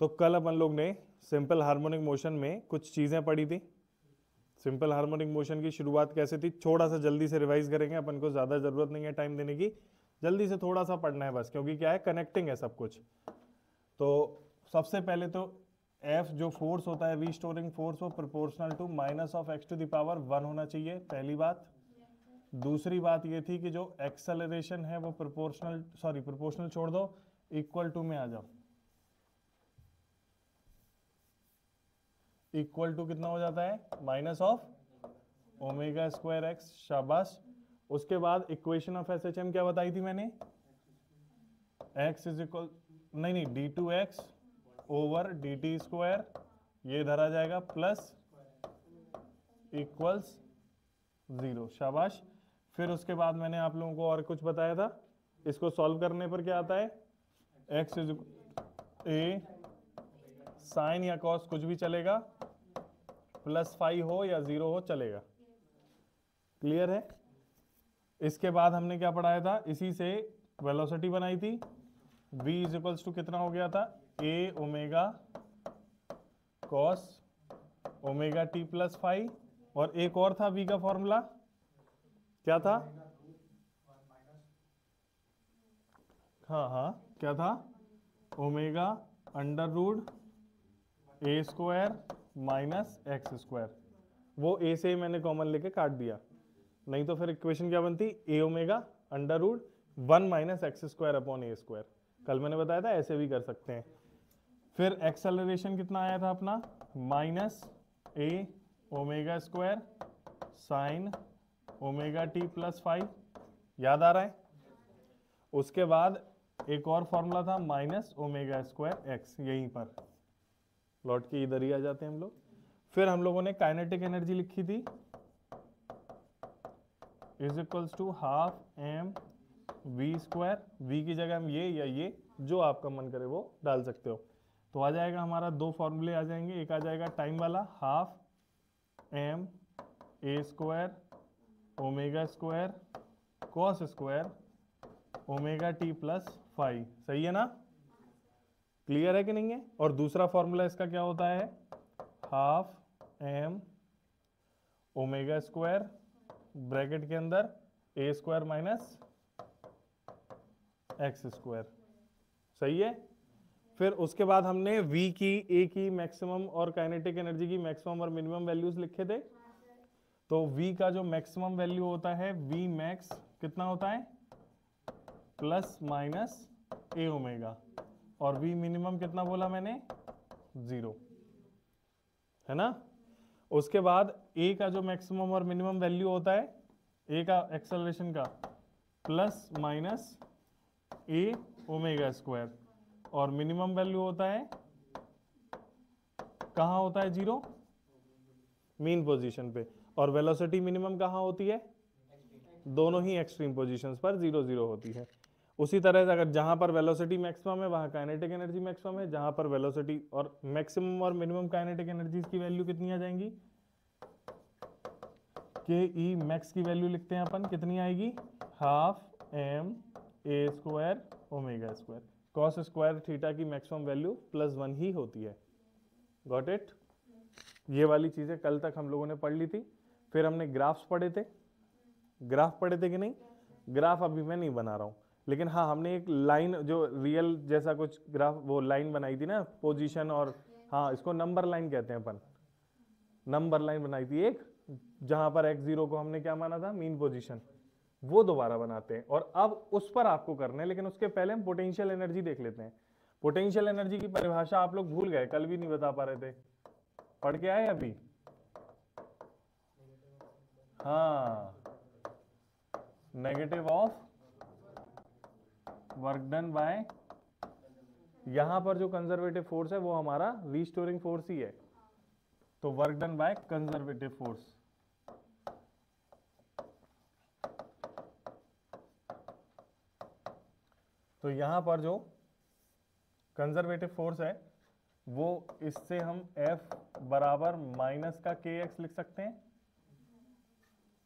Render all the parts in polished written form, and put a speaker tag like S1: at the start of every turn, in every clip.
S1: तो कल अपन लोग ने सिंपल हार्मोनिक मोशन में कुछ चीज़ें पढ़ी थी। सिंपल हार्मोनिक मोशन की शुरुआत कैसे थी, थोड़ा सा जल्दी से रिवाइज करेंगे, अपन को ज़्यादा ज़रूरत नहीं है टाइम देने की, जल्दी से थोड़ा सा पढ़ना है बस, क्योंकि क्या है कनेक्टिंग है सब कुछ। तो सबसे पहले तो F जो फोर्स होता है रीस्टोरिंग फोर्स, वो proportional to minus of x to the power 1 होना चाहिए, पहली बात। दूसरी बात ये थी कि जो एक्सेलरेशन है वो प्रोपोर्शनल छोड़ दो, इक्वल टू में आ जाओ। इक्वल टू कितना हो जाता है, minus of omega square x, शाबाश। उसके बाद इक्वेशन ऑफ SHM क्या बताई थी मैंने, x इज इक्वल, नहीं d two x over d t square, ये इधर आ जाएगा, प्लस इक्वल्स 0, शाबाश। फिर उसके बाद मैंने आप लोगों को और कुछ बताया था, इसको सॉल्व करने पर क्या आता है, x इज ए साइन या कॉस कुछ भी चलेगा, प्लस फाइव हो या 0 हो चलेगा, क्लियर है। इसके बाद हमने क्या पढ़ाया था, इसी से वेलोसिटी बनाई थी, v इज इक्वल्स टू कितना हो गया था, a omega cos omega T plus five, और एक और था v का फॉर्मूला क्या था, हाँ क्या था, omega under root a square minus x square, वो a से ही मैंने कॉमन लेके काट दिया, नहीं तो फिर इक्वेशन क्या बनती, A omega under root 1 minus x square upon A square. कल मैंने बताया था ऐसे भी कर सकते हैं। फिर एक्सेलरेशन कितना आया था अपना, माइनस ए omega square sine omega T plus five, याद आ रहा है। उसके बाद एक और फॉर्मूला था माइनस ओमेगा स्क्वायर एक्स, यहीं पर लौट के इधर ही आ जाते हैं हम लोग। फिर हम लोगों ने काइनेटिक एनर्जी लिखी थी, is equals to half m v square, v की जगह हम ये जो आपका मन करे वो डाल सकते हो। तो आ जाएगा हमारा, दो फॉर्मूले आ जाएंगे, एक आ जाएगा टाइम वाला, half M A square omega square cos square omega T plus five, सही है ना, क्लियर है कि नहीं है। और दूसरा फॉर्मूला इसका क्या होता है, half M omega square bracket के अंदर a square minus x square, सही है। फिर उसके बाद हमने v की, a की मैक्सिमम और काइनेटिक एनर्जी की मैक्सिमम और मिनिमम वैल्यूज लिखे थे। तो v का जो मैक्सिमम वैल्यू होता है, v मैक्स कितना होता है, प्लस माइनस ए ओमेगा, और v मिनिमम कितना बोला मैंने, 0, है ना। उसके बाद a का जो मैक्सिमम और मिनिमम वैल्यू होता है, a का एक्सेलरेशन का, प्लस माइनस ए ओमेगा स्क्वायर, और मिनिमम वैल्यू होता है, कहां होता है, 0, मीन पोजीशन पे। और वेलोसिटी मिनिमम कहां होती है, दोनों ही एक्सट्रीम पोजीशंस पर 0 0 होती है। उसी तरह से अगर जहां पर वेलोसिटी मैक्सिमम है वहां काइनेटिक एनर्जी मैक्सिमम है, जहां पर वेलोसिटी और मैक्सिमम और मिनिमम काइनेटिक एनर्जीज की वैल्यू कितनी आ जाएंगी, के ई मैक्स की वैल्यू लिखते हैं अपन, कितनी आएगी, half M A square omega square, cos square theta की मैक्सिमम वैल्यू +1 ही होती है, गॉट इट। ये वाली चीजें कल तक हम लोगों ने पढ़ ली थी। फिर हमने ग्राफ्स पढ़े थे, ग्राफ पढ़े थे कि नहीं, ग्राफ अभी मैं नहीं बना रहा हूं, लेकिन हाँ हमने एक लाइन जो रियल जैसा कुछ ग्राफ, वो लाइन बनाई थी ना, पोजीशन, और हाँ इसको नंबर लाइन कहते हैं अपन, नंबर लाइन बनाई थी एक, जहां पर x0 को हमने क्या माना था, मीन पोजीशन, वो दोबारा बनाते हैं। और अब उस पर आपको करना है, लेकिन उसके पहले हम पोटेंशियल एनर्जी देख लेते हैं। पोटेंशियल एनर्जी की परिभाषा आप लोग भूल गए, कल भी नहीं बता पा रहे थे, पढ़ के आए अभी, हाँ, negative of work done bye, यहां पर जो कंजर्वेटिव फोर्स है वो हमारा रीस्टोरिंग फोर्स ही है, तो work done by conservative force. तो यहां पर जो कंजर्वेटिव फोर्स है वो, इससे हम F बराबर माइनस का kx लिख सकते हैं,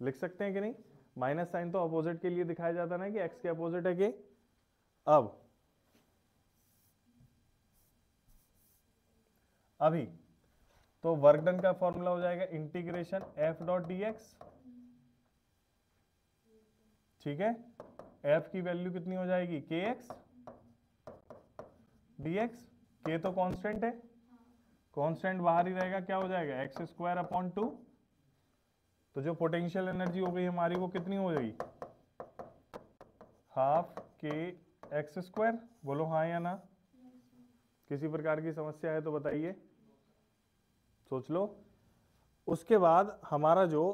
S1: लिख सकते हैं कि नहीं, माइनस साइन तो अपोजिट के लिए दिखाया जाता है ना, कि x के अपोजिट है कि। अब अभी तो वर्क डन का फॉर्मूला हो जाएगा integration F dot D x, ठीक है। एफ की वैल्यू कितनी हो जाएगी, के एक्स डी एक्स, के तो कांस्टेंट है, कांस्टेंट बाहर ही रहेगा, क्या हो जाएगा एक्स स्क्वायर अपॉन 2। तो जो पोटेंशियल एनर्जी हो गई हमारी वो कितनी हो जाएगी, हाफ के एक्स स्क्वायर। बोलो हाँ या ना, किसी प्रकार की समस्या है तो बताइए, सोच लो। उसके बाद हमारा जो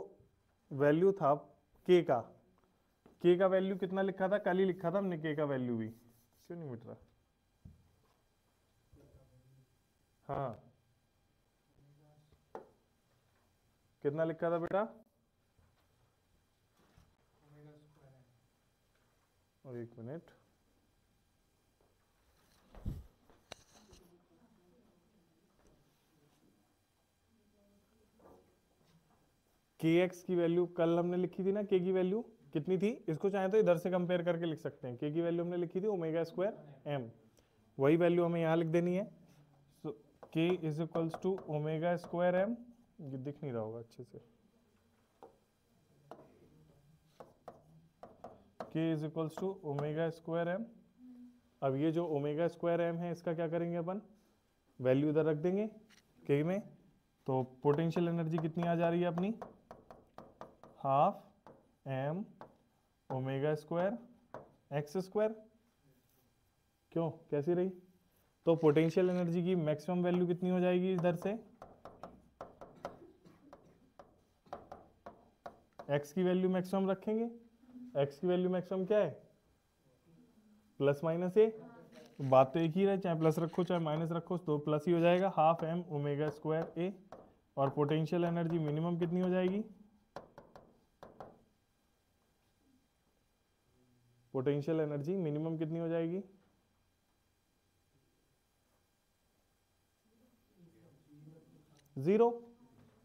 S1: वैल्यू था के का वैल्यू कितना लिखा था, कल ही लिखा था हमने के का वैल्यू भी, क्यों नहीं मिट रहा, हाँ कितना लिखा था बेटा, और एक मिनट, के एक्स की वैल्यू कल हमने लिखी थी ना, के की वैल्यू कितनी थी, इसको चाहे तो इधर से कंपेयर करके लिख सकते हैं। के की वैल्यू हमने लिखी थी ओमेगा स्क्वायर एम, वही वैल्यू हमें यहाँ लिख देनी है। So k is equals to omega square m, ये दिख नहीं रहा होगा अच्छे से, k is equals to omega square m. अब ये जो ओमेगा स्क्वायर एम है इसका क्या करेंगे अपन, वैल्यू इधर रख देंगे के में। तो पोटेंशियल एनर्जी कितनी आ जा रही है अपनी, half M omega square x square, क्यों कैसी रही। तो पोटेंशियल एनर्जी की मैक्सिमम वैल्यू कितनी हो जाएगी इधर से, एक्स की वैल्यू मैक्सिमम रखेंगे, एक्स की वैल्यू मैक्सिमम क्या है, प्लस माइनस ए, बात तो एक ही रहे, चाहे प्लस रखो चाहे माइनस रखो तो प्लस ही हो जाएगा, हाफ एम ओमेगा स्क्वायर ए। और पोटेंशियल एनर्जी मिनिमम कितनी हो जाएगी, पोटेंशियल एनर्जी मिनिमम कितनी हो जाएगी, जीरो,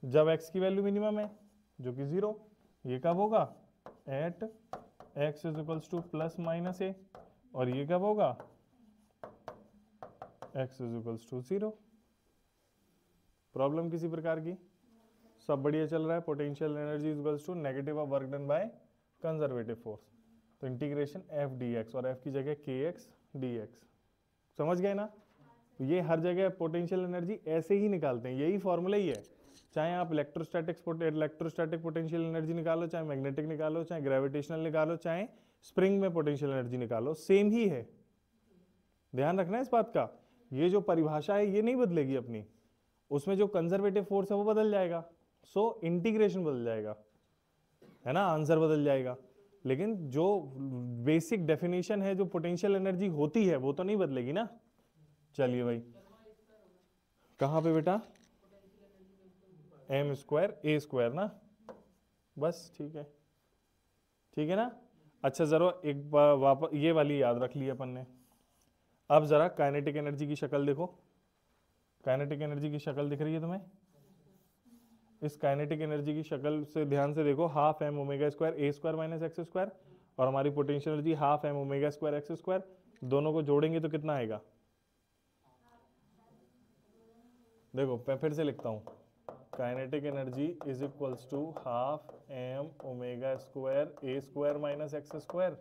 S1: जब x की वैल्यू मिनिमम है जो कि जीरो। ये कब होगा, at x is equals to plus minus A, और ये कब होगा, x is equals to zero. Problem किसी प्रकार की, सब बढ़िया चल रहा है। Potential energy is equals to negative of work done by conservative force. तो इंटीग्रेशन एफ डी एक्स, और एफ की जगह के एक्स डी एक्स, समझ गए ना। ये हर जगह पोटेंशियल एनर्जी ऐसे ही निकालते हैं, यही फॉर्मूला ही है। चाहे आप इलेक्ट्रोस्टैटिक पोटेंशियल एनर्जी निकालो, चाहे मैग्नेटिक निकालो, चाहे ग्रेविटेशनल निकालो, चाहे स्प्रिंग में पोटेंशियल एनर्जी निकालो, सेम ही है। ध्यान रखना है इस बात का, ये जो परिभाषा है ये नहीं बदलेगी अपनी, उसमें जो कंजर्वेटिव फोर्स है वो बदल जाएगा। सो इंटीग्रेशन बदल जाएगा, है ना, आंसर बदल जाएगा, लेकिन जो बेसिक डेफिनेशन है जो पोटेंशियल एनर्जी होती है वो तो नहीं बदलेगी ना। चलिए भाई, कहाँ पे बेटा, एम स्क्वायर ए स्क्वायर ना, बस ठीक है, ठीक है ना। अच्छा जरा एक बार वापस ये वाली याद रख ली अपन ने। अब जरा काइनेटिक एनर्जी की शक्ल देखो, काइनेटिक एनर्जी की शक्ल दिख रही है तुम्हें, इस काइनेटिक एनर्जी की शक्ल से ध्यान से देखो, हाफ एम ओमेगा स्क्वायर ए स्क्वायर माइनस एक्स स्क्वायर, और हमारी potential energy half M omega square x square, दोनों को जोड़ेंगे तो कितना आएगा, देखो मैं फिर से लिखता हूँ, kinetic energy is equals to half M omega square A square minus x square,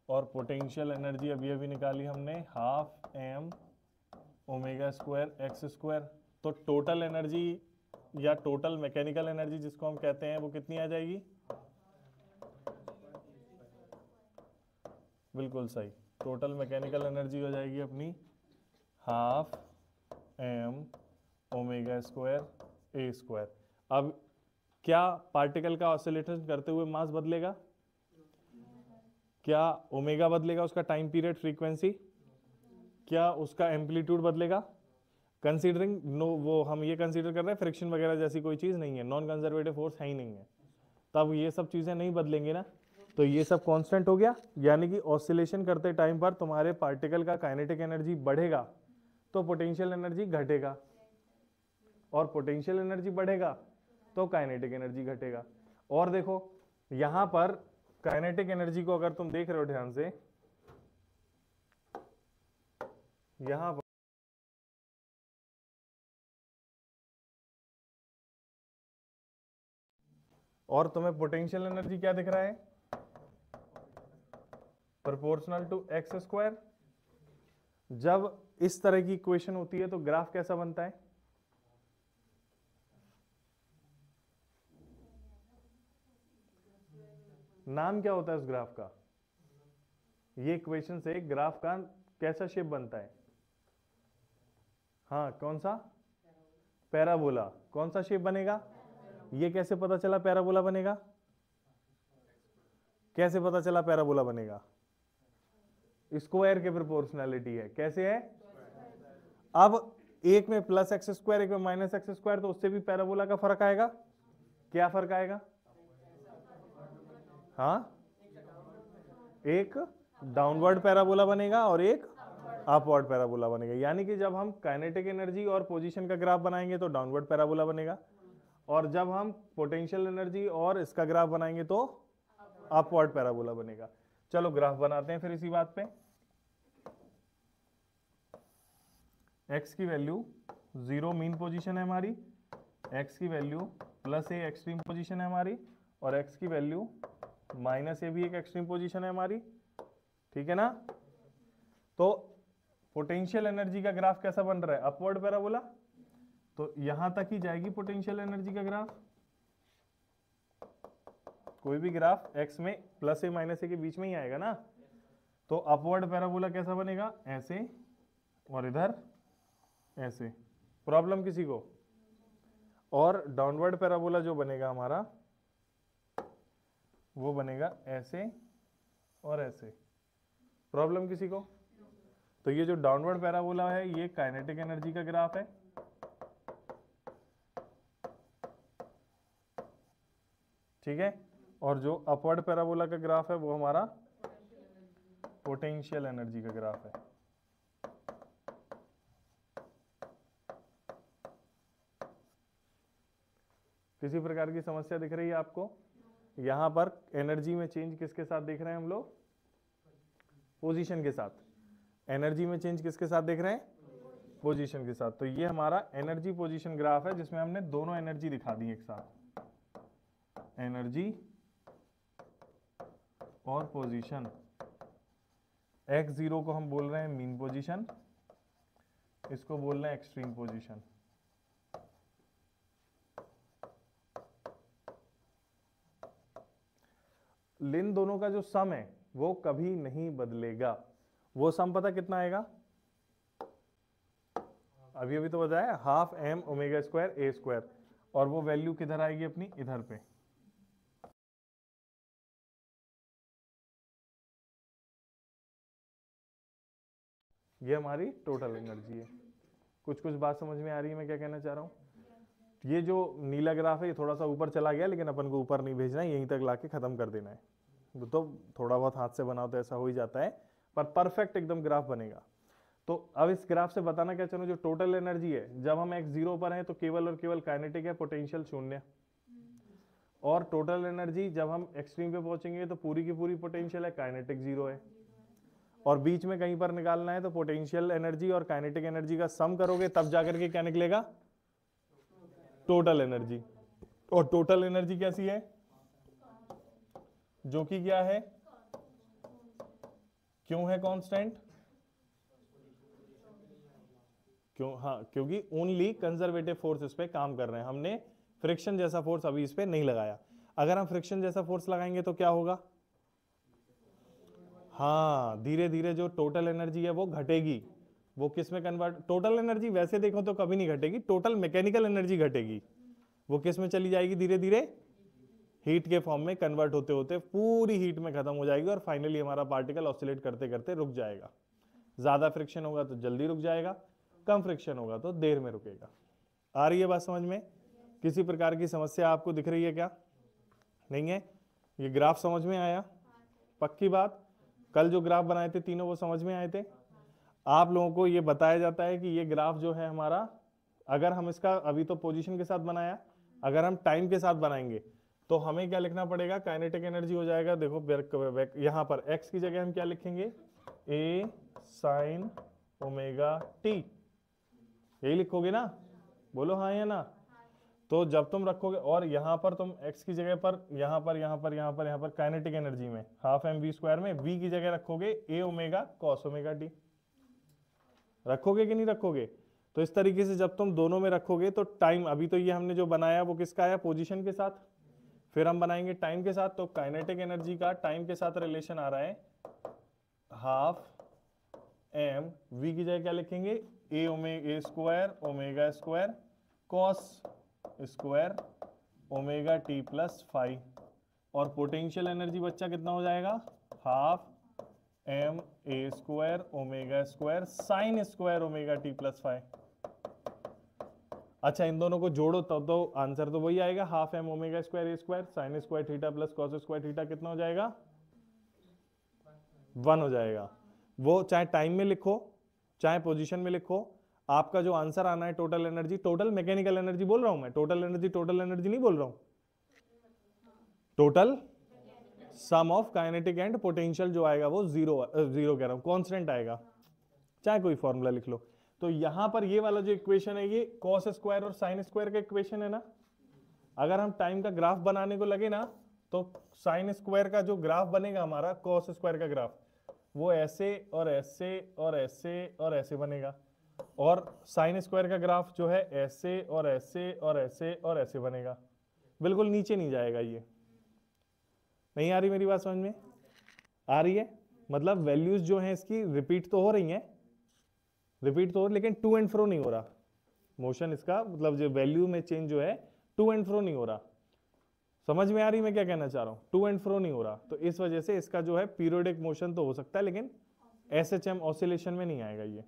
S1: और पोटेंशियल एनर्जी अभी अभी निकाली हमने half M omega square x square. तो टोटल एनर्जी या टोटल मैकेनिकल एनर्जी जिसको हम कहते हैं वो कितनी आ जाएगी, बिल्कुल सही, टोटल मैकेनिकल एनर्जी हो जाएगी अपनी हाफ एम ओमेगा स्क्वायर ए स्क्वायर। अब क्या पार्टिकल का ऑसिलेशन करते हुए मास बदलेगा, क्या ओमेगा बदलेगा, उसका टाइम पीरियड फ्रीक्वेंसी, क्या उसका एम्पलीट्यूड बदलेगा, कंसीडरिंग नो, वो हम ये कंसीडर कर रहे हैं फ्रिक्शन वगैरह जैसी कोई चीज नहीं है, नॉन कंजर्वेटिव फोर्स है ही नहीं है, तब ये सब चीजें नहीं बदलेंगी ना। तो ये सब कांस्टेंट हो गया, यानी कि ऑसिलेशन करते टाइम पर तुम्हारे पार्टिकल का काइनेटिक एनर्जी बढ़ेगा तो पोटेंशियल एनर्जी घटेगा, और पोटेंशियल एनर्जी बढ़ेगा तो काइनेटिक एनर्जी घटेगा। और देखो यहां पर काइनेटिक एनर्जी को अगर तुम देख रहे हो ध्यान से, यहां पर और तुम्हें पोटेंशियल एनर्जी क्या दिख रहा है, प्रोपोर्शनल टू एक्स स्क्वायर। जब इस तरह की इक्वेशन होती है तो ग्राफ कैसा बनता है, नाम क्या होता है उस ग्राफ का, ये इक्वेशन से ग्राफ का कैसा शेप बनता है, हाँ कौन सा, पैराबोला। कौन सा शेप बनेगा, ये कैसे पता चला पैराबोला बनेगा, कैसे पता चला पैराबोला बनेगा, स्क्वायर के प्रोपोर्शनैलिटी है, कैसे है, अब एक में प्लस एक्स स्क्वायर एक में माइनस एक्स स्क्वायर, तो उससे भी पैराबोला का फर्क आएगा, क्या फर्क आएगा, हाँ एक डाउनवर्ड पैराबोला बनेगा और एक अपवर्ड पैराबोला बनेगा। यानी कि जब हम काइनेटिक एनर्जी और पोजीशन का ग्राफ बनाएंगे तो डाउनवर्ड पैराबोला बनेगा, और जब हम पोटेंशियल एनर्जी और इसका ग्राफ बनाएंगे तो अपवर्ड पैराबोला बनेगा। चलो ग्राफ बनाते हैं फिर इसी बात पे। x की वैल्यू 0 मीन पोजीशन है हमारी, x की वैल्यू प्लस ए एक्सट्रीम पोजीशन है हमारी, और x की वैल्यू माइनस ए भी एक एक्सट्रीम पोजीशन है हमारी, ठीक है ना। तो पोटेंशियल एनर्जी का ग्राफ कैसा बन रहा है, अपवर्ड पैराबोला, तो यहां तक ही जाएगी पोटेंशियल एनर्जी का ग्राफ। कोई भी ग्राफ x में प्लस ए माइनस ए के बीच में ही आएगा ना, तो अपवर्ड पैराबोला कैसा बनेगा, ऐसे, और इधर ऐसे, प्रॉब्लम किसी को। और डाउनवर्ड पैराबोला जो बनेगा हमारा वो बनेगा ऐसे और ऐसे, प्रॉब्लम किसी को। तो ये जो डाउनवर्ड पैराबोला है ये काइनेटिक एनर्जी का ग्राफ है, ठीक है, और जो अपवर्ड पैराबोला का ग्राफ है वो हमारा पोटेंशियल एनर्जी का ग्राफ है। किसी प्रकार की समस्या दिख रही है आपको, यहां पर एनर्जी में चेंज किसके साथ देख रहे हैं हम लोग, पोजीशन के साथ। एनर्जी में चेंज किसके साथ देख रहे हैं, पोजीशन के साथ। तो ये हमारा एनर्जी पोजीशन ग्राफ है जिसमें हमने दोनों एनर्जी दिखा दी एक साथ, एनर्जी और पोजीशन। x0 को हम बोल रहे हैं मीन पोजीशन, इसको बोल रहे हैं एक्सट्रीम पोजीशन। इन दोनों का जो सम है वो कभी नहीं बदलेगा। वो सम पता कितना आएगा, अभी अभी तो बताया, हाफ एम ओमेगा स्क्वायर ए स्क्वायर, और वो वैल्यू किधर आएगी अपनी, इधर पे। ये हमारी टोटल एनर्जी है। कुछ कुछ बात समझ में आ रही है मैं क्या कहना चाह रहा हूँ। ये जो नीला ग्राफ है ये थोड़ा सा ऊपर चला गया, लेकिन अपन को ऊपर नहीं भेजना है, यहीं तक लाके खत्म कर देना है। तो थोड़ा बहुत हाथ से बनाओ तो ऐसा हो ही जाता है, पर परफेक्ट एकदम ग्राफ बनेगा। तो अब इस ग्राफ से बताना क्या चाहूँ, जो टोटल एनर्जी है जब हम x0 पर हैं तो केवल और केवल काइनेटिक है, पोटेंशियल शून्य। और टोटल एनर्जी जब हम एक्सट्रीम पे पहुंचेंगे तो पूरी की पूरी पोटेंशियल है, काइनेटिक 0 है। और बीच में कहीं पर निकालना है तो पोटेंशियल एनर्जी और काइनेटिक एनर्जी का सम करोगे तब जाकर के क्या निकलेगा, टोटल एनर्जी। और टोटल एनर्जी कैसी है, जो कि क्या है, क्यों है कांस्टेंट, क्यों, हाँ क्योंकि ओनली कंजर्वेटिव फोर्स इस पे काम कर रहे हैं, हमने फ्रिक्शन जैसा फोर्स अभी इस पे नहीं लगाया। अगर हम फ्रिक्शन जैसा फोर्स लगाएंगे तो क्या होगा, हाँ धीरे धीरे जो टोटल एनर्जी है वो घटेगी। वो किस में कन्वर्ट, टोटल एनर्जी वैसे देखो तो कभी नहीं घटेगी, टोटल मैकेनिकल एनर्जी घटेगी। वो किस में चली जाएगी, धीरे धीरे हीट के फॉर्म में कन्वर्ट होते होते पूरी हीट में खत्म हो जाएगी, और फाइनली हमारा पार्टिकल ऑसिलेट करते करते रुक जाएगा। ज्यादा फ्रिक्शन होगा तो जल्दी रुक जाएगा, कम फ्रिक्शन होगा तो देर में रुकेगा। आ रही है बात समझ में, किसी प्रकार की समस्या आपको दिख रही है क्या, नहीं है। ये ग्राफ समझ में आया, पक्की बात। कल जो ग्राफ बनाए थे तीनों वो समझ में आए थे। आप लोगों को ये बताया जाता है कि ये ग्राफ जो है हमारा, अगर हम इसका अभी तो पोजीशन के साथ बनाया, अगर हम टाइम के साथ बनाएंगे तो हमें क्या लिखना पड़ेगा, काइनेटिक एनर्जी हो जाएगा। देखो यहाँ पर x की जगह हम क्या लिखेंगे, a sin ओमेगा t, यही लिखोगे ना, बोलो हाँ या ना। तो जब तुम रखोगे और यहाँ पर तुम x की जगह पर यहाँ पर काइनेटिक एनर्जी में हाफ एम वी स्क्वायर में v की जगह रखोगे a omega cos omega T, रखोगे कि नहीं रखोगे? तो इस तरीके से जब तुम दोनों में रखोगे तो टाइम, अभी तो ये हमने जो बनाया वो किसका आया? पोजीशन के साथ, फिर हम बनाएंगे टाइम के साथ। तो काइनेटिक एनर्जी का टाइम के साथ रिलेशन आ रहा है हाफ एम, वी की जगह क्या लिखेंगे? A square omega square cos square omega T plus five. और पोटेंशियल एनर्जी बच्चा कितना हो जाएगा? Half M A square omega square sine square omega T plus five. अच्छा, इन दोनों को जोड़ो तब तो आंसर तो वही आएगा, हाफ एम ओमेगा स्क्वायर ए square sine square theta plus cos square theta कितना हो जाएगा? 1 हो जाएगा। वो चाहे टाइम में लिखो चाहे पोजीशन में लिखो, आपका जो आंसर आना है total energy, total mechanical energy बोल रहा हूं मैं, टोटल एनर्जी नहीं बोल रहा हूं, total sum of kinetic and potential जो आएगा वो जीरो कह रहा हूं, कांस्टेंट आएगा, चाहे कोई फॉर्मूला लिख लो। तो यहां पर ये वाला जो इक्वेशन है ये कॉस स्क्वायर और साइन स्क्वायर का इक्वेशन है ना। अगर हम टाइम का ग्राफ बनाने को लगे ना तो साइन स्क्वायर का जो ग्राफ बनेगा हमारा कॉस स्क्वायर का ग्राफ, वो ऐसे और ऐसे और ऐसे और ऐसे बनेगा, और साइन स्क्वायर का ग्राफ जो है ऐसे और ऐसे और ऐसे और ऐसे बनेगा, बिल्कुल नीचे नहीं जाएगा। ये नहीं आ रही मेरी बात समझ में? आ रही है? मतलब वैल्यूज जो हैं इसकी रिपीट तो हो रही हैं, लेकिन टू एंड फ्रो नहीं हो रहा मोशन इसका, मतलब जो वैल्यू में चेंज जो है टू एंड फ्रो नहीं हो रहा। समझ में आ रही मैं क्या कहना चाह रहा हूं? टू एंड फ्रो नहीं हो रहा, तो इस वजह से इसका जो है पीरियोडिक मोशन तो हो सकता है लेकिन एसएचएम ऑसिलेशन में नहीं आएगा ये।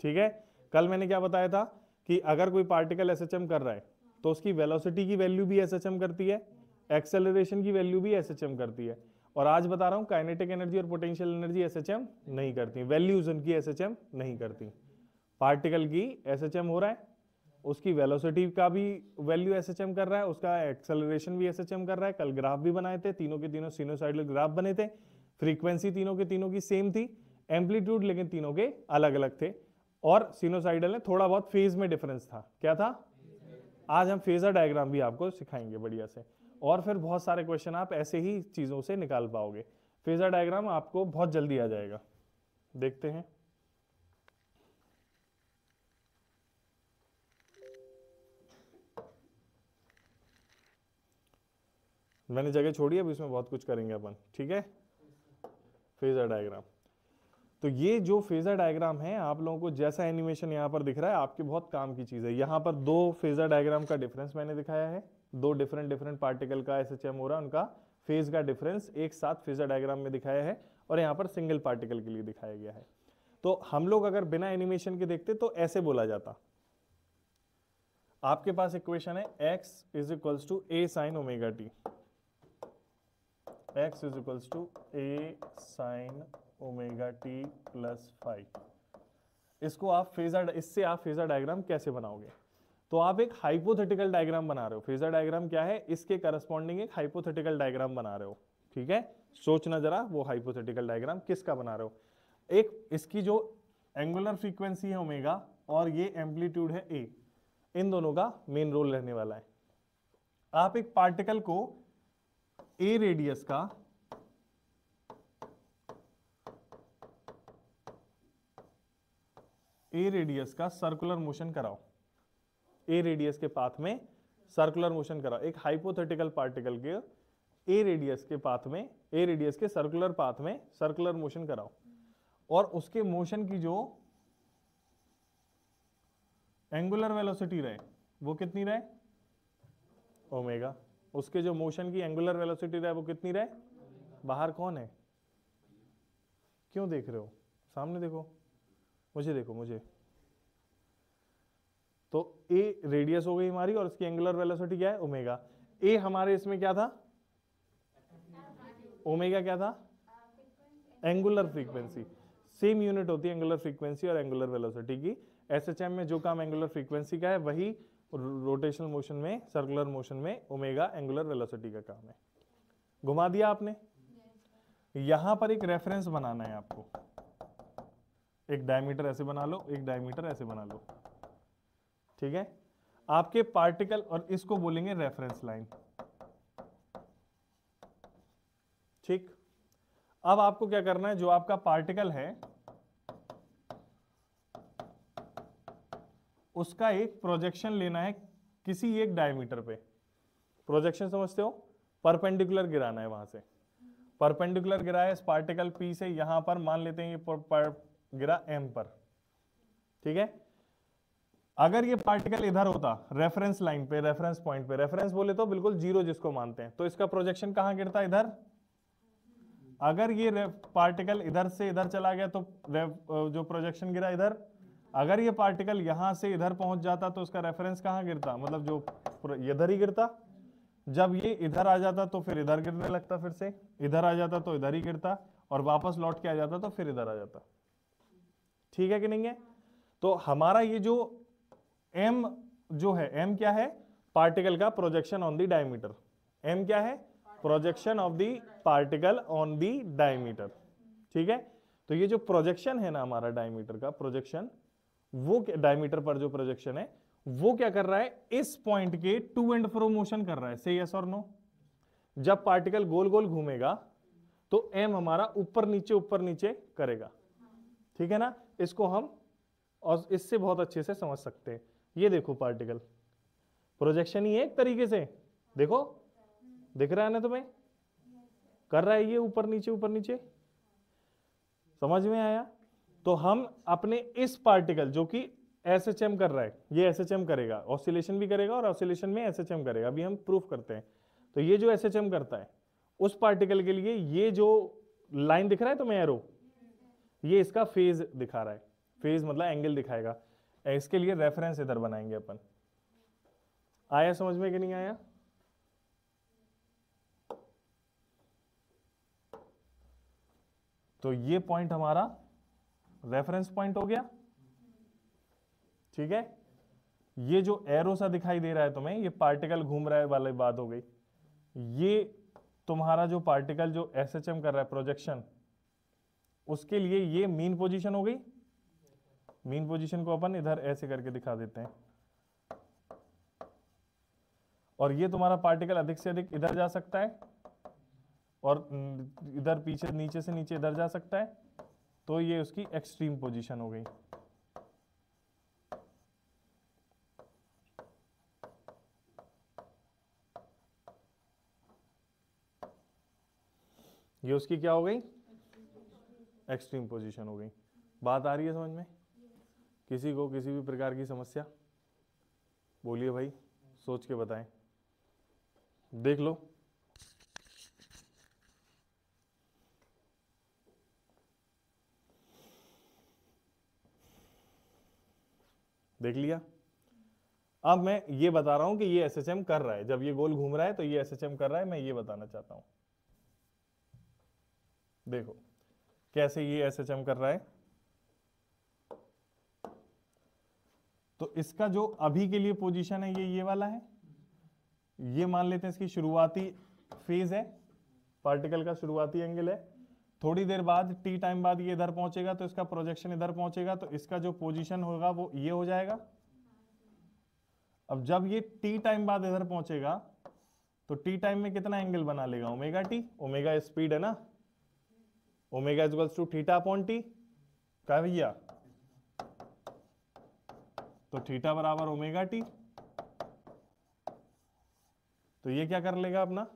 S1: ठीक है, कल मैंने क्या बताया था कि अगर कोई पार्टिकल एसएचएम कर रहा है तो उसकी वेलोसिटी की वैल्यू भी एसएचएम करती है, एक्सेलरेशन की वैल्यू भी एसएचएम करती है। और आज बता रहा हूं काइनेटिक एनर्जी और पोटेंशियल एनर्जी एसएचएम नहीं करती, वैल्यूज उनकी एसएचएम नहीं करती। पार्टिकल की एसएचएम हो रहा है, उसकी वेलोसिटी का भी वैल्यू एसएचएम कर रहा है, उसका एक्सेलरेशन भी एसएचएम कर रहा है। कल ग्राफ भी बनाए थे, तीनों के तीनों सिनुसाइडल ग्राफ बने थे, फ्रीक्वेंसी तीनों के तीनों की सेम थी, एम्पलीट्यूड लेकिन तीनों के अलग अलग थे, और सिनुसाइडल में थोड़ा बहुत फेज में डिफरेंस था। क्या था? आज हम फेजर डायग्राम भी आपको सिखाएंगे बढ़िया से, और फिर बहुत सारे क्वेश्चन आप ऐसे ही चीजों से निकाल पाओगे। फेजर डायग्राम आपको बहुत जल्दी आ जाएगा, देखते हैं। मैंने जगह छोड़ी, अब इसमें बहुत कुछ करेंगे अपन। ठीक है, फेजर डायग्राम। तो ये जो फेजर डायग्राम है आप लोगों को जैसा एनिमेशन यहाँ पर दिख रहा है आपके बहुत काम की चीज है। यहाँ पर दो फेजर डायग्राम का डिफरेंस मैंने दिखाया है, दो डिफरेंट पार्टिकल का एसएचएम हो रहा है, उनका फेज का डिफरेंस एक साथ फेजर डायग्राम में दिखाया है, और यहाँ पर सिंगल पार्टिकल के लिए दिखाया गया है। तो हम लोग अगर बिना एनिमेशन के देखते तो ऐसे बोला जाता, आपके पास इक्वेशन है x is equals to a sine omega t, x is equals to a sine omega T plus 5। इसको आप फेजर, इससे आप फेजर डायग्राम कैसे बनाओगे? तो आप एक हाइपोथेटिकल डायग्राम बना रहे हो। फेजर डायग्राम क्या है? इसके करस्पॉन्डिंग एक हाइपोथेटिकल डायग्राम बना रहे हो। ठीक है, सोचना जरा वो हाइपोथेटिकल डायग्राम किसका बना रहे हो। एक इसकी जो एंगुलर फ्रीक्वेंसी है ओमेगा और ये एम्पलीट्यूड है ए, इन दोनों का मेन रोल रहने वाला है। आप एक पार्टिकल को ए रेडियस का सर्कुलर मोशन कराओ, ए रेडियस के पाथ में सर्कुलर मोशन कराओ। एक हाइपोथेटिकल पार्टिकल के ए रेडियस के पाथ में, ए रेडियस के सर्कुलर पाथ में सर्कुलर मोशन कराओ, और उसके मोशन की जो एंगुलर वेलोसिटी रहे वो कितनी रहे? ओमेगा। उसके जो मोशन की एंगुलर वेलोसिटी रहे वो कितनी रहे? बाहर कौन है? क्यों देख रहे हो? सामने देखो, मुझे देखो, मुझे। तो ए रेडियस हो गई हमारी और उसकी एंगुलर वेलोसिटी क्या है? ओमेगा। ए हमारे इसमें क्या था? ओमेगा क्या था? Angular frequency. सेम यूनिट होती है एंगुलर फ्रीक्वेंसी और एंगुलर वेलोसिटी की। एसएचएम में जो काम एंगुलर फ्रीक्वेंसी का है वही रोटेशनल मोशन में, सर्कुलर मोशन में ओमेगा एंगुलर वेलोसिटी का काम है। घुमा दिया आपने। यहां पर एक रेफरेंस बनाना है आपको, एक डायमीटर ऐसे बना लो, एक डायमीटर ऐसे बना लो। ठीक है, आपके पार्टिकल, और इसको बोलेंगे रेफरेंस लाइन। ठीक, अब आपको क्या करना है, जो आपका पार्टिकल है उसका एक प्रोजेक्शन लेना है किसी एक डायमीटर पे। प्रोजेक्शन समझते हो, परपेंडिकुलर गिराना है, वहां से परपेंडिकुलर गिरा है इस पार्टिकल पी से, यहां पर मान लेते हैं ये गिरा एम पर, ठीक है। अगर ये पार्टिकल इधर होता रेफरेंस लाइन पे, रेफरेंस पॉइंट पे, रेफरेंस बोले तो बिल्कुल जीरो जिसको मानते हैं, तो इसका प्रोजेक्शन कहां गिरता, इधर। अगर ये पार्टिकल इधर से इधर चला गया तो जो प्रोजेक्शन गिरा इधर। अगर ये पार्टिकल यहां से इधर पहुंच जाता तो उसका रेफरेंस कहां गिरता, मतलब जो इधर ही गिरता। जब ये इधर आ जाता तो फिर इधर गिरने लगता, फिर से इधर आ जाता तो इधर ही गिरता, और वापस लौट के आ जाता तो फिर इधर आ जाता। ठीक है कि नहीं है। तो हमारा ये जो m जो है, m क्या है, पार्टिकल का projection on the diameter. m क्या है, projection of the particle on the diameter. ठीक है, तो ये जो प्रोजेक्शन है ना हमारा डायमीटर का प्रोजेक्शन, वो डायमीटर पर जो प्रोजेक्शन है वो क्या कर रहा है, इस पॉइंट के टू एंड फ्रो मोशन कर रहा है। से यस और नो। जब पार्टिकल गोल गोल घूमेगा तो m हमारा ऊपर नीचे करेगा। ठीक है ना, इसको हम और इससे बहुत अच्छे से समझ सकते हैं। ये देखो पार्टिकल प्रोजेक्शन ही है एक तरीके से, देखो दिख रहा है ना तुम्हें, कर रहा है ये ऊपर नीचे। समझ में आया। तो हम अपने इस पार्टिकल जो कि एसएचएम कर रहा है, ये एसएचएम करेगा, ऑसिलेशन भी करेगा और ऑसिलेशन में एसएचएम करेगा, अभी हम प्रूफ करते हैं। तो ये जो एसएचएम करता है उस पार्टिकल के लिए ये जो लाइन दिख रहा है तुम्हें एरो, ये इसका फेज दिखा रहा है। फेज मतलब एंगल दिखाएगा। इसके लिए रेफरेंस इधर बनाएंगे अपन। आया समझ में कि नहीं आया। तो ये पॉइंट हमारा रेफरेंस पॉइंट हो गया। ठीक है, ये जो एरो सा दिखाई दे रहा है तुम्हें, ये पार्टिकल घूम रहा है वाली बात हो गई। ये तुम्हारा जो पार्टिकल जो एसएचएम कर रहा है प्रोजेक्शन, उसके लिए ये मीन पोजीशन हो गई। मीन पोजीशन को अपन इधर ऐसे करके दिखा देते हैं। और ये तुम्हारा पार्टिकल अधिक से अधिक इधर जा सकता है और इधर पीछे नीचे से नीचे इधर जा सकता है, तो ये उसकी एक्सट्रीम पोजीशन हो गई। ये उसकी क्या हो गई, एक्सट्रीम पोजीशन हो गई। बात आ रही है समझ में। किसी को किसी भी प्रकार की समस्या बोलिए भाई, सोच के बताएं, देख लो। देख लिया। अब मैं ये बता रहा हूं कि ये एसएचएम कर रहा है, जब ये गोल घूम रहा है तो ये एसएचएम कर रहा है, मैं ये बताना चाहता हूं। देखो कैसे ये एसएचएम कर रहा है। तो इसका जो अभी के लिए पोजीशन है ये वाला है। ये मान लेते हैं इसकी शुरुआती फेज है, पार्टिकल का शुरुआती एंगल है। थोड़ी देर बाद टी टाइम बाद ये इधर पहुंचेगा तो इसका प्रोजेक्शन इधर पहुंचेगा, तो इसका जो पोजीशन होगा वो ये हो जाएगा। अब जब ये टी टाइम बाद इधर पहुंचेगा तो टी टाइम में कितना एंगल बना लेगा, ओमेगा टी। ओमेगा स्पीड है ना, omega equals to theta upon t. क्या भैया, तो थीटा बराबर ओमेगा टी। तो ये क्या कर लेगा अपना,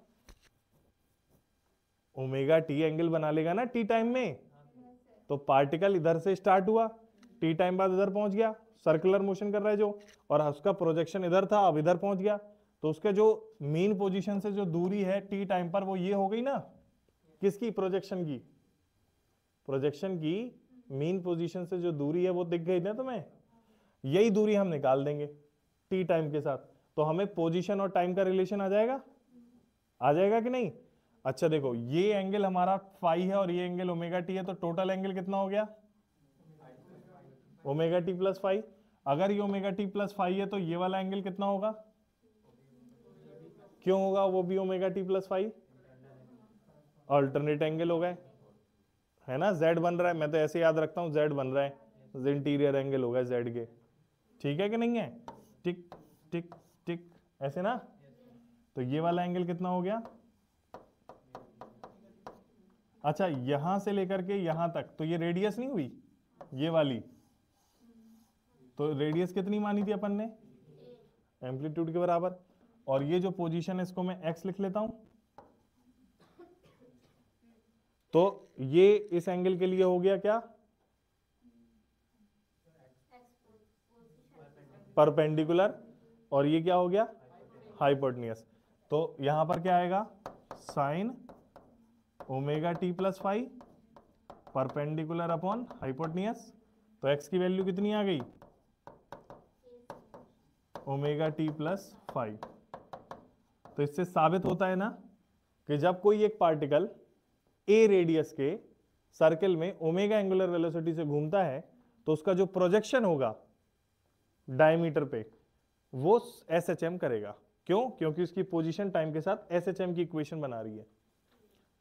S1: ओमेगा टी एंगल बना लेगा ना टी टाइम में। तो पार्टिकल इधर से स्टार्ट हुआ, टी टाइम बाद इधर पहुंच गया, सर्कुलर मोशन कर रहा है जो, और उसका प्रोजेक्शन इधर था, अब इधर पहुंच गया। तो उसके जो मीन पोजीशन से जो दूरी है टी टाइम पर वो ये हो गई ना, किसकी, प्रोजेक्शन की। प्रोजेक्शन की मीन पोजीशन से जो दूरी है वो दिख गई ना तुम्हें। यही दूरी हम निकाल देंगे टी टाइम के साथ, तो हमें पोजीशन और टाइम का रिलेशन आ जाएगा। आ जाएगा कि नहीं। अच्छा देखो, ये एंगल हमारा फाई है और ये एंगल ओमेगा टी है, तो टोटल एंगल कितना हो गया, ओमेगा टी प्लस फाई। अगर ये ओमेगा टी प्लस फाई है तो ये वाला एंगल कितना होगा, क्यों होगा वो भी omega T plus phi, alternate angle हो गए, है ना। जेड बन रहा है, मैं तो ऐसे याद रखता हूं, जेड बन रहा है, इंटीरियर एंगल हो गया जेड के। ठीक है कि नहीं है। ठीक, टिक टिक, ऐसे ना। तो ये वाला एंगल कितना हो गया? अच्छा, यहां से लेकर के यहां तक, तो ये रेडियस नहीं हुई ये वाली? तो रेडियस कितनी मानी थी अपन ने? एम्पलीट्यूड के बराबर। और ये जो पोजीशन है इसको मैं x लिख लेता हूं। तो ये इस एंगल के लिए हो गया क्या? परपेंडिकुलर। और ये क्या हो गया? हाइपोटेन्यूस। तो यहां पर क्या आएगा? Sign omega T plus five perpendicular upon hypotenuse. तो x की वैल्यू कितनी आ गई? Omega T plus five. तो इससे साबित होता है ना कि जब कोई एक पार्टिकल a रेडियस के सर्कल में ओमेगा एंगुलर वेलोसिटी से घूमता है तो उसका जो प्रोजेक्शन होगा डायमीटर पे वो SHM करेगा। क्यों? क्योंकि उसकी पोजीशन टाइम के साथ SHM की इक्वेशन बना रही है।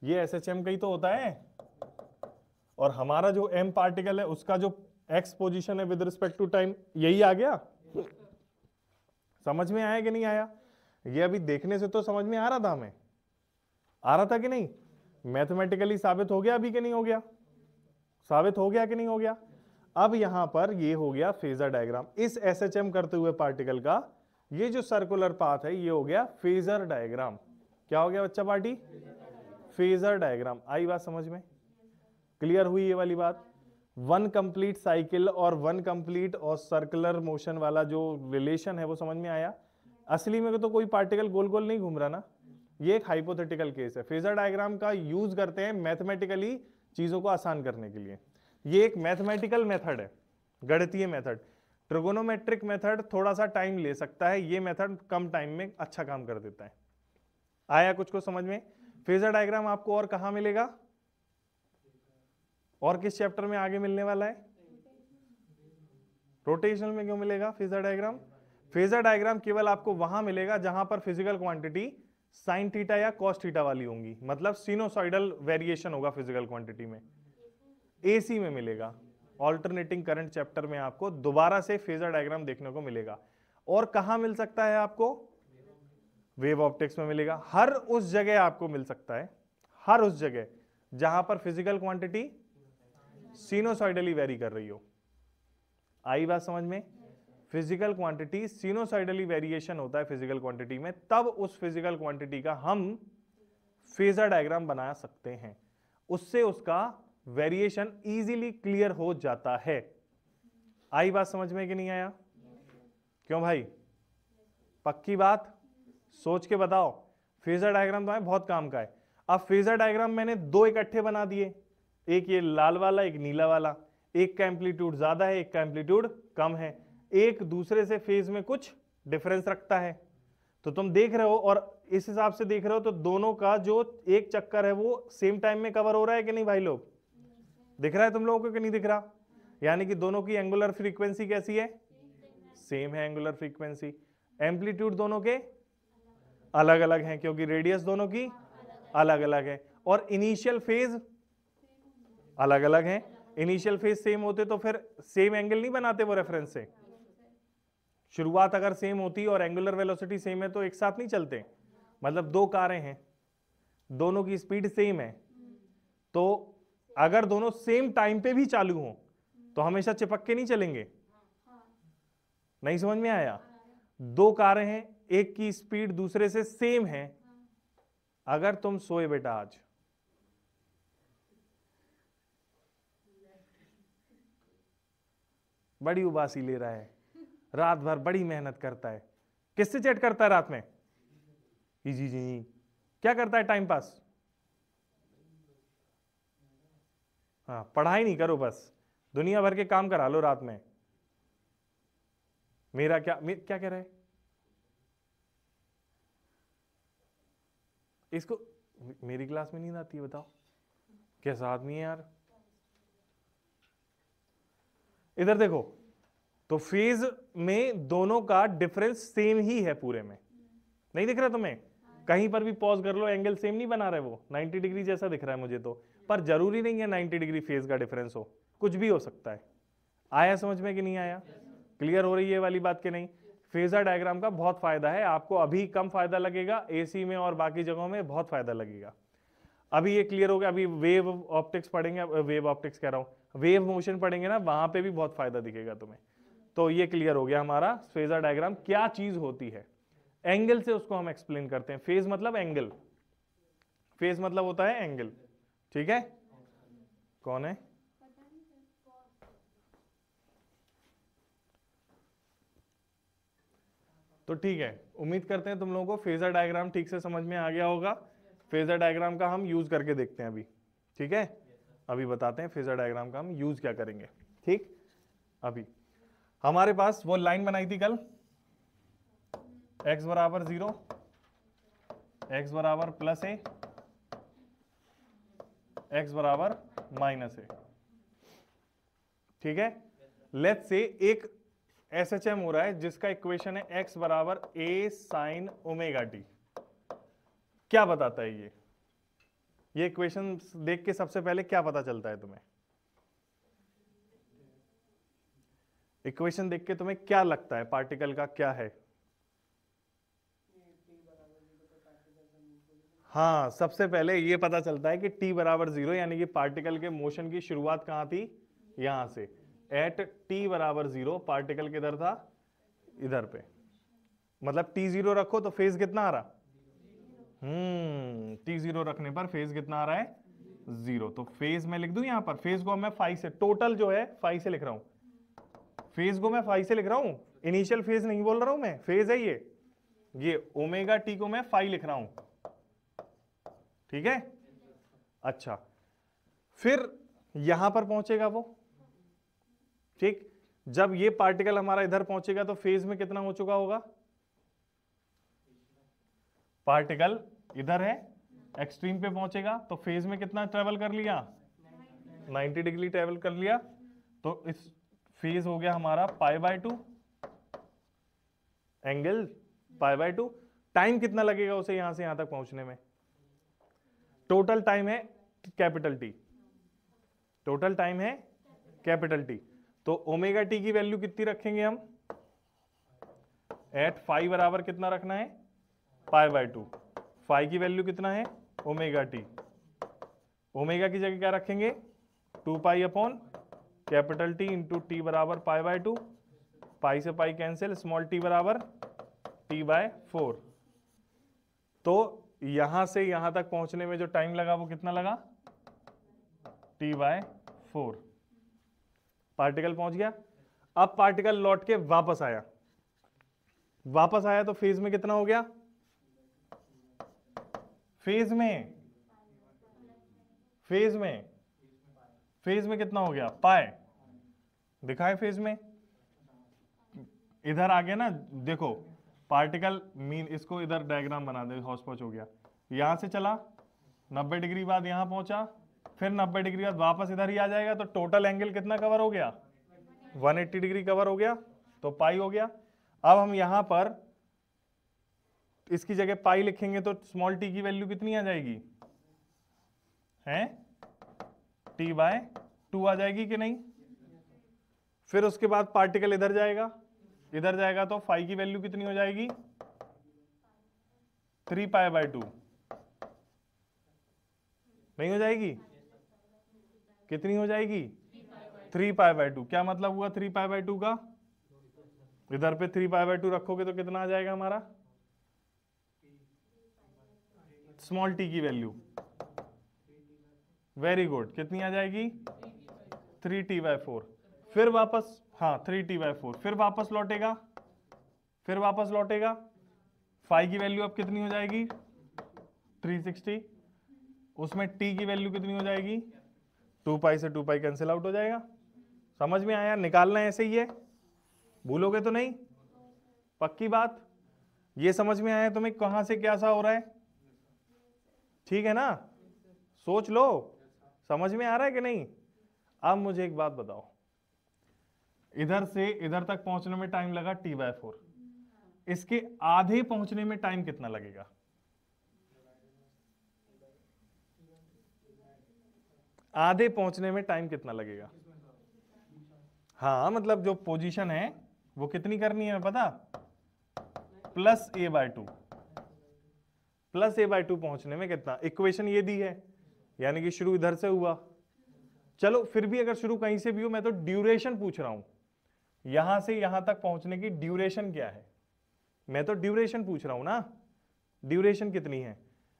S1: ये SHM का ही तो होता है। और हमारा जो m पार्टिकल है उसका जो x पोजीशन है विद रिस्पेक्ट टू टाइम, यही आ गया। समझ में आया कि नहीं आया? ये अभी देखने से तो समझ में आ रहा था, हमें आ रहा था कि नहीं? मैथमेटिकली साबित हो गया अभी कि नहीं हो गया? साबित हो गया कि नहीं हो गया? अब यहां पर ये हो गया फेजर डायग्राम। इस SHM करते हुए पार्टिकल का ये जो सर्कुलर पाथ है ये हो गया फेजर डायग्राम। क्या हो गया बच्चा पार्टी? Phasor diagram. आई बात समझ में? क्लियर हुई ये वाली बात? वन कंप्लीट साइकिल और वन कंप्लीट और सर्कुलर मोशन वाला जो रिलेशन है वो समझ में आया? असली में तो कोई पार्टिकल गोल गोल नहीं घूम रहा ना, ये एक हाइपोथेटिकल केस है। फेजर डायग्राम का यूज करते हैं मैथमेटिकली चीजों को आसान करने के लिए। ये एक मैथमेटिकल मेथड है, गणितीय मेथड। ट्रिगोनोमेट्रिक मेथड थोड़ा सा टाइम ले सकता है, ये मेथड कम टाइम में अच्छा काम कर देता है। आया कुछ को समझ में? फेजर डायग्राम आपको और कहां मिलेगा? और किस चैप्टर में आगे मिलने वाला है? रोटेशनल में क्यों मिलेगा फेजर डायग्राम? फेजर डायग्राम केवल आपको वहां मिलेगा जहां पर फिजिकल क्वांटिटी साइन थीटा या कॉस थीटा वाली होंगी, मतलब सिनोसॉइडल वेरिएशन होगा फिजिकल क्वांटिटी में। एसी में मिलेगा। ऑल्टरनेटिंग करंट चैप्टर में आपको दोबारा से फेजर डायग्राम देखने को मिलेगा। और कहां मिल सकता है आपको? वेव ऑप्टिक्स में मिलेगा। हर उस जगह आपको मिल सकता है, हर उस जगह जहां पर फिजिकल क्वांटिटी सिनोसॉइडली वेरी कर रही हो। आई बात समझ में? फिजिकल क्वांटिटी सिनोसॉइडली वेरिएशन होता है फिजिकल क्वांटिटी में, तब उस फिजिकल क्वांटिटी का हम फेजर डायग्राम बना सकते हैं। उससे उसका वेरिएशन इजीली क्लियर हो जाता है। आई बात समझ में कि नहीं आया? क्यों भाई? पक्की बात? सोच के बताओ। फेजर डायग्राम तो बहुत काम का है। अब फेजर डायग्राम मैंने दो इकट्ठे बना दिए, एक ये लाल वाला एक नीला वाला। एक का एम्पलीट्यूड ज्यादा है एक का एम्पलीट्यूड कम है, एक दूसरे से फेज में कुछ डिफरेंस रखता है। तो तुम देख रहे हो और इस हिसाब से देख रहे हो तो दोनों का जो एक चक्कर है वो सेम टाइम में कवर हो रहा है कि नहीं भाई लोग? दिख रहा है तुम लोगों को कि नहीं दिख रहा? यानी कि दोनों की एंगुलर फ्रीक्वेंसी कैसी है? सेम है एंगुलर फ्रीक्वेंसी। एम्पलीट्यूड दोनों के अलग अलग हैं क्योंकि रेडियस दोनों की अलग अलग है। और इनिशियल फेज अलग अलग है। इनिशियल फेज सेम होते तो फिर सेम एंगल नहीं बनाते वो रेफरेंस से। शुरुआत अगर सेम होती और एंगुलर वेलोसिटी सेम है तो एक साथ नहीं चलते। मतलब दो कारें हैं, दोनों की स्पीड सेम है, तो अगर दोनों सेम टाइम पे भी चालू हो तो हमेशा चिपक के नहीं चलेंगे। नहीं समझ में आया? दो कारें हैं, एक की स्पीड दूसरे से सेम है। अगर तुम सोए बेटा आज, बड़ी उबासी ले रहा है, रात भर बड़ी मेहनत करता है, किससे चैट करता है रात में? जी जी क्या करता है टाइम पास? हाँ, पढ़ाई नहीं करो, बस दुनिया भर के काम करा लो रात में। मेरा क्या क्या कह रहा है इसको? मेरी क्लास में नींद आती है? बताओ कैसा आदमी है यार। इधर देखो, तो फेज में दोनों का डिफरेंस सेम ही है पूरे में। नहीं दिख रहा तुम्हें? कहीं पर भी पॉज कर लो, एंगल सेम नहीं बना रहे वो, 90 डिग्री जैसा दिख रहा है मुझे तो, पर जरूरी नहीं है 90 डिग्री फेज का डिफरेंस हो, कुछ भी हो सकता है। आया समझ में कि नहीं आया? क्लियर हो रही है वाली बात कि नहीं? फेजर डायग्राम का बहुत फायदा है, आपको अभी कम फायदा लगेगा, एसी में और बाकी जगहों में बहुत फायदा लगेगा। अभी ये क्लियर हो गया। अभी वेव ऑप्टिक्स पढ़ेंगे, वेव ऑप्टिक्स कह रहा हूं, वेव मोशन पढ़ेंगे ना, वहां पे भी बहुत फायदा दिखेगा तुम्हें। तो ये क्लियर हो गया हमारा फेजर डायग्राम क्या चीज होती है। एंगल से उसको हम एक्सप्लेन करते हैं। फेज मतलब एंगल, फेज मतलब होता है एंगल, ठीक है। कौन है? तो ठीक है, उम्मीद करते हैं तुम लोगों को फेजर डायग्राम ठीक से समझ में आ गया होगा। फेजर डायग्राम का हम यूज करके देखते हैं अभी, ठीक है। अभी बताते हैं फेजर डायग्राम का हम यूज क्या करेंगे, ठीक। अभी हमारे पास वो लाइन बनाई थी कल, x बराबर 0, x बराबर प्लस ए, x बराबर माइनस ए, ठीक है। लेट्स से एक SHM हो रहा है जिसका इक्वेशन है x बराबर a साइन ओमेगा टी। क्या बताता है ये इक्वेशन देख के सबसे पहले क्या पता चलता है तुम्हें? इक्वेशन देख के तुम्हें क्या लगता है पार्टिकल का क्या है? हाँ, सबसे पहले ये पता चलता है कि t बराबर 0, यानी कि पार्टिकल के मोशन की शुरुआत कहां थी? यहां से। एट t बराबर 0 पार्टिकल किधर था? इधर पे। मतलब t0 रखो तो फेज कितना आ रहा? t0 रखने पर फेज कितना आ रहा है? 0। तो फेज मैं लिख दूं यहां पर, फेज को मैं फाई से, टोटल जो है फाई से लिख रहा हूं, फेज को मैं फाई से लिख रहा हूं, इनिशियल फेज नहीं बोल रहा हूं मैं, फेज है ये ओमेगा टी को मैं फाई लिख रहा हूं, ठीक है। अच्छा, फिर यहां पर पहुंचेगा वो, ठीक। जब ये पार्टिकल हमारा इधर पहुंचेगा तो फेज में कितना हो चुका होगा? पार्टिकल इधर है, एक्सट्रीम पे पहुंचेगा तो फेज में कितना ट्रेवल कर लिया? 90 डिग्री ट्रेवल कर लिया। तो इस फेज हो गया हमारा π/2, एंगल π/2। टाइम कितना लगेगा उसे यहां से यहां तक पहुंचने में? टोटल टाइम है कैपिटल टी, टोटल टाइम है कैपिटल टी। तो ओमेगा टी की वैल्यू कितनी रखेंगे हम? एट फाई बराबर कितना रखना है? π/2। फाई की वैल्यू कितना है? Omega T. ओमेगा की जगह क्या रखेंगे? 2 pi upon capital T into T बराबर π/2। पाई से पाई कैंसिल, स्मॉल टी बराबर t/4। तो यहां से यहां तक पहुंचने में जो टाइम लगा वो कितना लगा? t/4। पार्टिकल पहुंच गया। अब पार्टिकल लौट के वापस आया, वापस आया तो फेज में कितना हो गया? फेज में कितना हो गया? पाई दिखाए फेज में। इधर आ गया ना, देखो पार्टिकल मीन, इसको इधर डायग्राम बना दे, हौच पौच हो गया। यहां से चला 90 डिग्री बाद यहां पहुंचा, फिर 90 डिग्री बाद वापस इधर ही आ जाएगा, तो टोटल एंगल कितना कवर हो गया? 180 डिग्री कवर हो गया, तो पाई हो गया। अब हम यहां पर इसकी जगह पाई लिखेंगे तो स्मॉल टी की वैल्यू कितनी आ जाएगी? है t/2 आ जाएगी कि नहीं? फिर उसके बाद पार्टिकल इधर जाएगा तो फाई की वैल्यू कितनी हो जाएगी? 3π/2 नहीं हो जाएगी? कितनी हो जाएगी? 3π/2। क्या मतलब हुआ 3π/2 का? इधर पे 3π/2 रखोगे तो कितना आ जाएगा हमारा? स्मॉल टी की वैल्यू, वेरी गुड, कितनी आ जाएगी? 3t/4। फिर वापस, हाँ 3t/4, फिर वापस लौटेगा, फाई की वैल्यू अब कितनी हो जाएगी? 360। उसमें t की वैल्यू कितनी हो जाएगी? 2 पाई से 2 पाई कैंसिल आउट हो जाएगा। समझ में आया? निकालना ऐसे ही है, भूलोगे तो नहीं, पक्की बात। ये समझ में आया तुम्हें कहां से क्या सा हो रहा है? ठीक है ना? सोच लो, समझ में आ रहा है कि नहीं? अब मुझे एक बात बताओ, इधर से इधर तक पहुंचने में टाइम लगा t/4, इसके आधे पहुंचने में टाइम कितना लगेगा? आधे पहुंचने में टाइम कितना लगेगा? हाँ, मतलब जो पोजीशन है वो कितनी करनी है पता? Plus A by two, plus A by two पहुंचने में कितना, इक्वेशन ये दी है, यानी कि शुरू इधर से हुआ। चलो फिर भी अगर शुरू कहीं से भी हो, मैं तो ड्यूरेशन पूछ रहा हूं, यहां से यहां तक पहुंचने की ड्यूरेशन क्या है, मैं तो ड्यूरेशन पूछ रहा हूं ना, ड्यूरेशन कितनी है,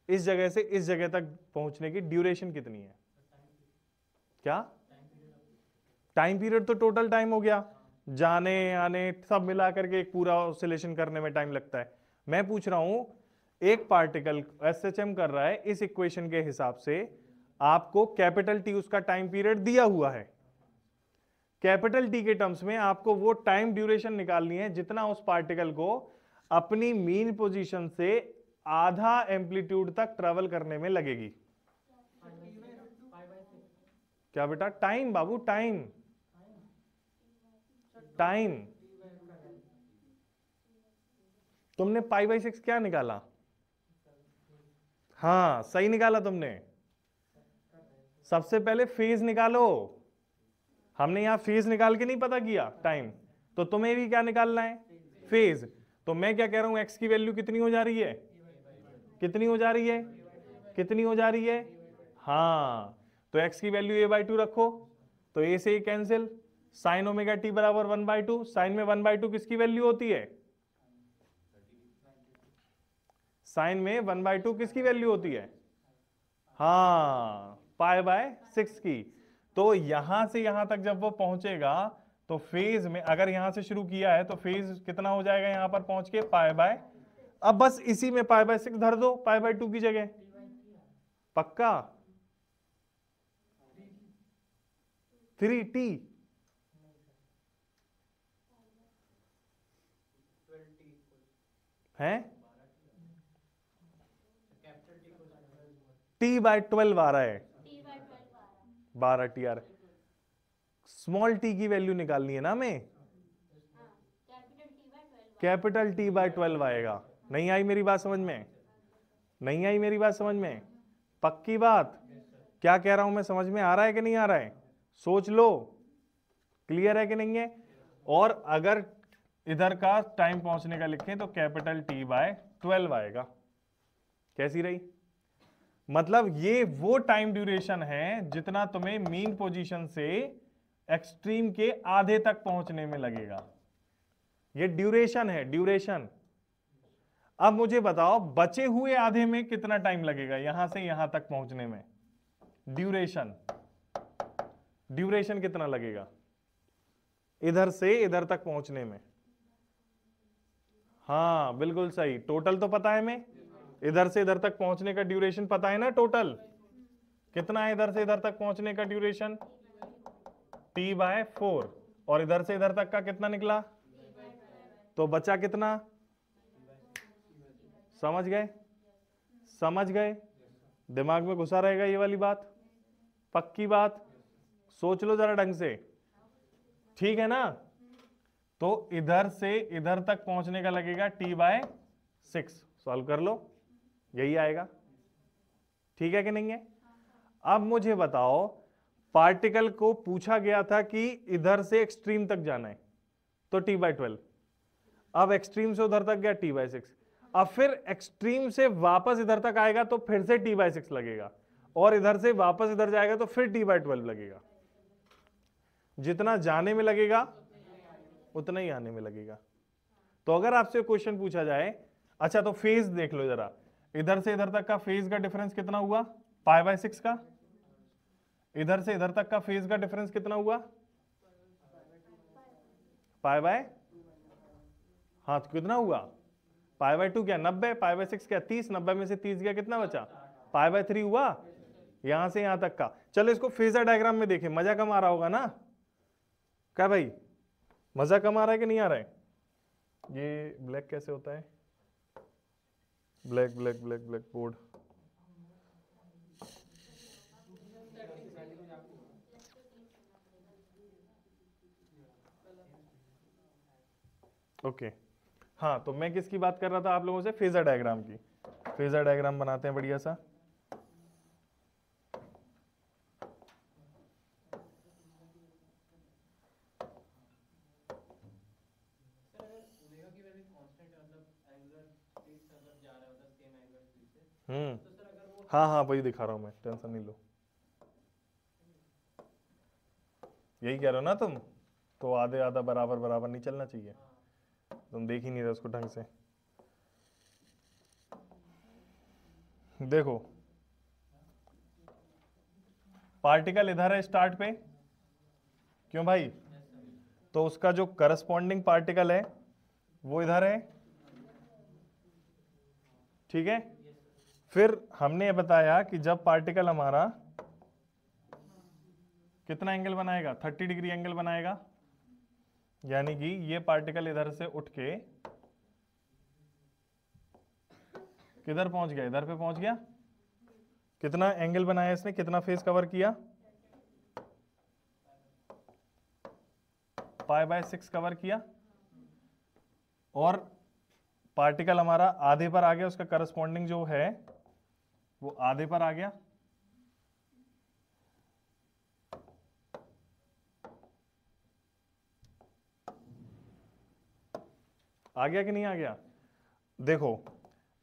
S1: इस जगह से इस जगह तक पहुंचने की ड्यूरेशन कितनी है, क्या टाइम पीरियड, तो टोटल टाइम हो गया, जाने आने सब मिला करके एक पूरा ऑसिलेशन करने में टाइम लगता है। मैं पूछ रहा हूं एक पार्टिकल एसएचएम कर रहा है, इस इक्वेशन के हिसाब से आपको कैपिटल टी उसका टाइम पीरियड दिया हुआ है, कैपिटल टी के टर्म्स में आपको वो टाइम ड्यूरेशन निकालनी है जितना उस पार्टिकल को अपनी मीन पोजीशन से आधा एम्पलीट्यूड तक ट्रेवल करने में लगेगी। क्या बेटा, टाइम बाबू, टाइम, टाइम। तुमने पाई बाई 6 क्या निकाला, हाँ सही निकाला तुमने। सबसे पहले फेज निकालो, हमने यहां फेज निकाल के नहीं पता किया टाइम, तो तुम्हें भी क्या निकालना है, फेज। तो मैं क्या कह रहा हूं, एक्स की वैल्यू कितनी हो जा रही है, कितनी हो जा रही है, कितनी हो जा रही है, हाँ, तो एक्स की वैल्यू ए बाई टू रखो, तो ए से कैंसिल, साइन ओमेगा टी बराबर 1/2, साइन में 1/2 किसकी वैल्यू होती है, साइन में 1/2 किसकी वैल्यू होती है, हाँ पाई बाय 6 की। तो यहां से यहां तक जब वो पहुंचेगा तो फेज में, अगर यहां से शुरू किया है तो फेज कितना हो जाएगा यहां पर पहुंच के, पाई बाय, अब बस इसी में पाई बाय 6 धर दो पाई बाय 2 की जगह, पक्का 3t, है t बाय 12 आ रहा है, 12 टी आ रहा है, स्मॉल टी की वैल्यू निकालनी है ना हमें, कैपिटल टी बाय 12 आएगा। नहीं आई मेरी बात समझ में, नहीं आई मेरी बात समझ में, पक्की बात, क्या कह रहा हूं मैं समझ में आ रहा है कि नहीं आ रहा है, सोच लो, क्लियर है कि नहीं है। और अगर इधर का टाइम पहुंचने का लिखें तो कैपिटल टी बाय 12 आएगा। कैसी रही, मतलब ये वो टाइम ड्यूरेशन है जितना तुम्हें मीन पोजीशन से एक्सट्रीम के आधे तक पहुंचने में लगेगा, ये ड्यूरेशन है, ड्यूरेशन। अब मुझे बताओ बचे हुए आधे में कितना टाइम लगेगा यहां से यहां तक पहुंचने में, ड्यूरेशन, ड्यूरेशन कितना लगेगा इधर से इधर तक पहुंचने में, हाँ बिल्कुल सही, टोटल तो पता है हमें, इधर से इधर तक पहुंचने का ड्यूरेशन पता है ना, टोटल कितना है इधर से इधर तक पहुंचने का ड्यूरेशन, t बाय 4, और इधर से इधर तक का कितना निकला, तो बचा कितना, समझ गए, समझ गए, दिमाग में घुसा रहेगा ये वाली बात, पक्की बात, सोच लो जरा ढंग से, ठीक है ना। तो इधर से इधर तक पहुंचने का लगेगा t बाय 6, सॉल्व कर लो, यही आएगा, ठीक है कि नहीं है। अब मुझे बताओ पार्टिकल को पूछा गया था कि इधर से एक्सट्रीम तक जाना है तो t बाय 12, अब एक्सट्रीम से उधर तक गया t बाय 6, अब फिर एक्सट्रीम से वापस इधर तक आएगा तो फिर से t बाय 6 लगेगा, और इधर से वापस इधर जाएगा तो फिर t बाय 12 लगेगा, जितना जाने में लगेगा उतना ही आने में लगेगा। तो अगर आपसे क्वेश्चन पूछा जाए, अच्छा तो फेज देख लो जरा, इधर से इधर तक का फेज का डिफरेंस कितना हुआ, पाई बाय 6 का, इधर से इधर तक का फेज का डिफरेंस कितना हुआ, पाई बाय, हाँ तो कितना हुआ, पाई बाय 2 क्या 90, पाई बाय 6 क्या 30, 90 में से 30 गया कितना बचा, पाई बाय 3 हुआ, यहां से यहां तक का। चलो इसको फेजर डायग्राम में देखें, मजा कम आ रहा होगा ना, क्या भाई मजा कम आ रहा है कि नहीं आ रहा है। ये ब्लैक कैसे होता है, black black black black board, okay हाँ, तो मैं किसकी बात कर रहा था आप लोगों से, फेजर डायग्राम की। फेजर डायग्राम बनाते हैं बढ़िया सा, हाँ हाँ वही दिखा रहा हूं मैं, टेंशन नहीं लो। यही कह रहे हो ना तुम, तो आधे आधा बराबर बराबर नहीं चलना चाहिए, तुम देख ही नहीं रहे उसको ढंग से। देखो पार्टिकल इधर है स्टार्ट पे, क्यों भाई? तो उसका जो करस्पॉन्डिंग पार्टिकल है वो इधर है, ठीक है। फिर हमने ये बताया कि जब पार्टिकल हमारा कितना एंगल बनाएगा, 30 डिग्री एंगल बनाएगा, यानी कि ये पार्टिकल इधर से उठ के किधर पहुंच गया, इधर पे पहुंच गया। कितना एंगल बनाया इसने, कितना फेस कवर किया, π/6 कवर किया। और पार्टिकल हमारा आधे पर आ गया, उसका करस्पॉन्डिंग जो है वो आधे पर आ गया। आ गया कि नहीं आ गया? देखो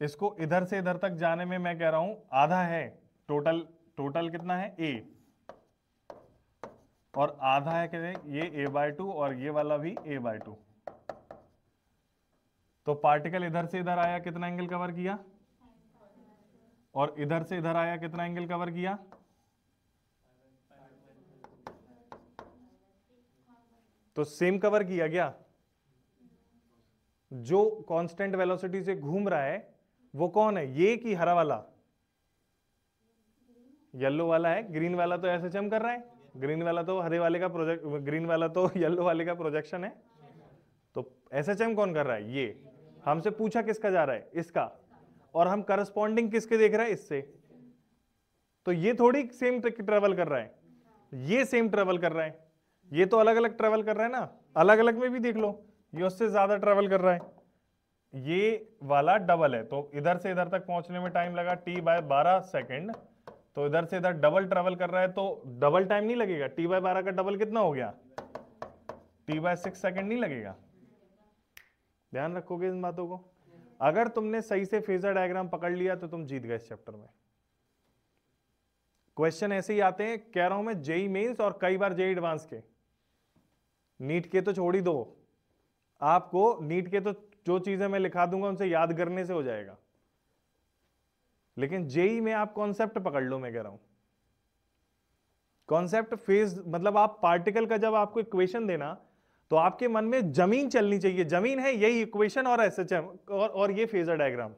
S1: इसको इधर से इधर तक जाने में मैं कह रहा हूं आधा है, टोटल टोटल कितना है a, और आधा है कि ये a/2 और ये वाला भी a/2। तो पार्टिकल इधर से इधर आया, कितना एंगल कवर किया, और इधर से इधर आया, कितना एंगल कवर किया। तो सेम कवर किया क्या? जो कांस्टेंट वेलोसिटी से घूम रहा है वो कौन है, ये कि हरा वाला? येलो वाला है। ग्रीन वाला तो एसएचएम कर रहा है, ग्रीन वाला तो हरे वाले का प्रोजेक्ट, ग्रीन वाला तो येलो वाले का प्रोजेक्शन है। तो एसएचएम कौन कर रहा है? ये। हमसे पूछा किसका जा रहा है, इसका, और हम करस्पॉन्डिंग किसके देख रहे हैं, इससे। तो ये थोड़ी सेम ट्रेवल कर रहा है, ये सेम ट्रेवल कर रहा है, ये तो अलग अलग ट्रेवल कर रहा है ना। अलग अलग में भी देख लो, ये उससे ज्यादा ट्रेवल कर रहा है, ये वाला डबल है, तो इधर से इधर तक पहुंचने में टाइम लगा t/12 सेकेंड। तो इधर से इधर डबल ट्रेवल कर रहा है, तो डबल टाइम नहीं लगेगा। t/12 का डबल कितना हो गया, t/6 सेकेंड नहीं लगेगा। ध्यान रखोगे इन बातों को। अगर तुमने सही से फेजर डायग्राम पकड़ लिया तो तुम जीत गए इस चैप्टर में। क्वेश्चन ऐसे ही आते हैं, कह रहा हूं मैं, जेई मेंस और कई बार जेई एडवांस के। नीट के तो छोड़ ही दो, आपको नीट के तो जो चीजें मैं लिखा दूंगा उनसे याद करने से हो जाएगा, लेकिन जेई में आप कॉन्सेप्ट पकड़ लो। मैं कह रहा हूं कॉन्सेप्ट फेज, मतलब आप पार्टिकल का जब आपको इक्वेशन देना तो आपके मन में जमीन चलनी चाहिए। जमीन है यही इक्वेशन और एसएचएम और ये फेजर डायग्राम।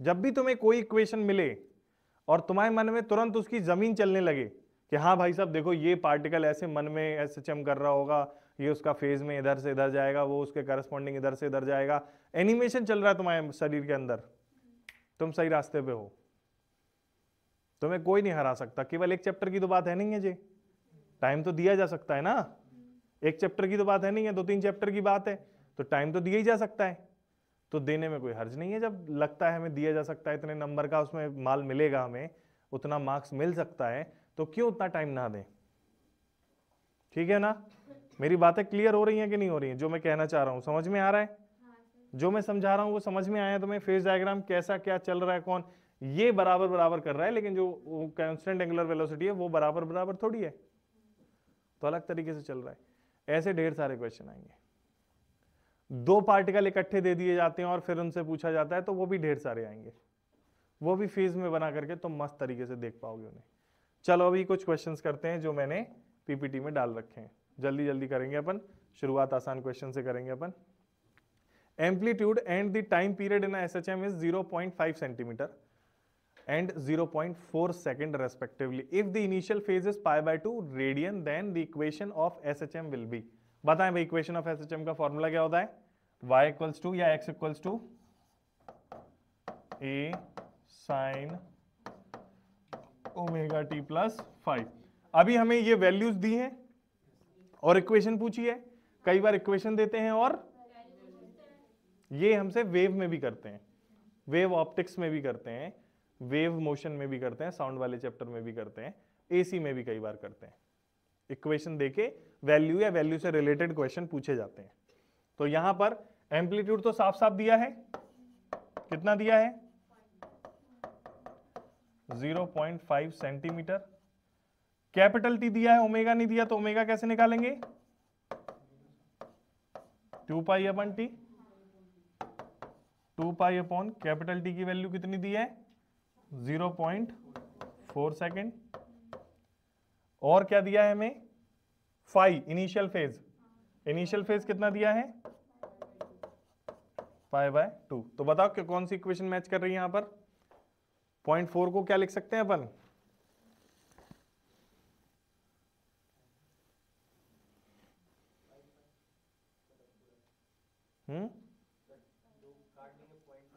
S1: जब भी तुम्हें कोई इक्वेशन मिले और तुम्हारे मन में तुरंत उसकी जमीन चलने लगे कि हाँ भाई साहब देखो ये पार्टिकल ऐसे मन में एसएचएम कर रहा होगा, ये उसका फेज में इधर से इधर जाएगा, वो उसके करस्पॉन्डिंग इधर से इधर जाएगा, एनिमेशन चल रहा है तुम्हारे शरीर के अंदर, तुम सही रास्ते पे हो, तुम्हें कोई नहीं हरा सकता। केवल एक चैप्टर की तो बात है नहीं है जी, टाइम तो दिया जा सकता है ना। एक चैप्टर की तो बात है नहीं है, 2-3 चैप्टर की बात है, तो टाइम तो दिया ही जा सकता है। तो देने में कोई हर्ज नहीं है, जब लगता है हमें दिया जा सकता है, इतने नंबर का उसमें माल मिलेगा, हमें उतना मार्क्स मिल सकता है, तो क्यों उतना टाइम ना दें। ठीक है ना? मेरी बातें क्लियर हो रही हैं कि नहीं हो रही हैं? जो मैं कहना चाह रहा हूं समझ में आ रहा है? जो मैं समझा रहा हूं वो समझ में आया तुम्हें? फेज डायग्राम कैसा क्या चल रहा है, कौन ये बराबर बराबर कर रहा है, लेकिन जो कांस्टेंट एंगुलर वेलोसिटी है वो बराबर बराबर थोड़ी है, तो अलग तरीके से चल रहा है। ऐसे ढेर सारे क्वेश्चन आएंगे। दो पार्टिकल इकट्ठे दे दिए जाते हैं और फिर उनसे पूछा जाता है, तो वो भी ढेर सारे आएंगे, वो भी फेज में बना करके तुम मस्त तरीके से देख पाओगे उन्हें। चलो अभी कुछ क्वेश्चंस करते हैं जो मैंने पीपीटी में डाल रखे हैं, जल्दी जल्दी करेंगे अपन। शुरुआत आसान क्वेश्चन से करेंगे अपन। Amplitude and the time period in SHM is 0.5 centimetre and 0.4 second respectively. If the initial phase is π/2 radian, then the equation of SHM will be. बताएं भाई equation of SHM का फॉर्मूला क्या होता है? y equals to या x equals to a sin omega t plus 5। अभी हमें ये वैल्यूज दी हैं और इक्वेशन पूछी है। कई बार इक्वेशन देते हैं और ये हमसे वेव में भी करते हैं, वेव ऑप्टिक्स में भी करते हैं, वेव मोशन में भी करते हैं, साउंड वाले चैप्टर में भी करते हैं, एसी में भी कई बार करते हैं। इक्वेशन देके वैल्यू या वैल्यू से रिलेटेड क्वेश्चन पूछे जाते हैं। तो यहां पर एम्पलीट्यूड तो साफ साफ दिया है, कितना दिया है? 0.5 सेंटीमीटर। कैपिटल टी दिया है, ओमेगा नहीं दिया, तो ओमेगा कैसे निकालेंगे? 2 pi upon T. 2 pi upon capital T की वैल्यू कितनी दी है? 0.4 सेकेंड। और क्या दिया है हमें? Phi initial phase. Initial phase कितना दिया है? π/2। तो बताओ कि कौन सी इक्वेशन मैच कर रही है यहां पर? 0.4 को क्या लिख सकते हैं अपन?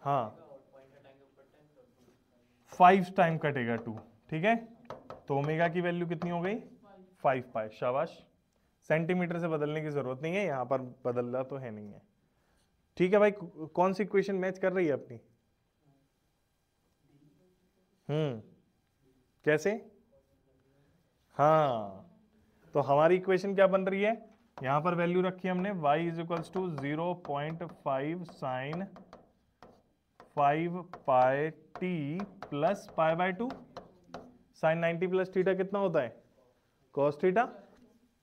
S1: हाँ, 5 टाइम कटेगा 2, ठीक है। तो ओमेगा की वैल्यू कितनी हो गई? 5 पाई। शाबाश। सेंटीमीटर से बदलने की जरूरत नहीं है, यहां पर बदलना तो है नहीं है। ठीक है भाई, कौन सी इक्वेशन मैच कर रही है अपनी? कैसे? हाँ, तो हमारी इक्वेशन क्या बन रही है? यहां पर वैल्यू रखी हमने y is equals to 0.5 sine 5 pi T plus π/2। Sine 90 plus theta कितना होता है? cos theta.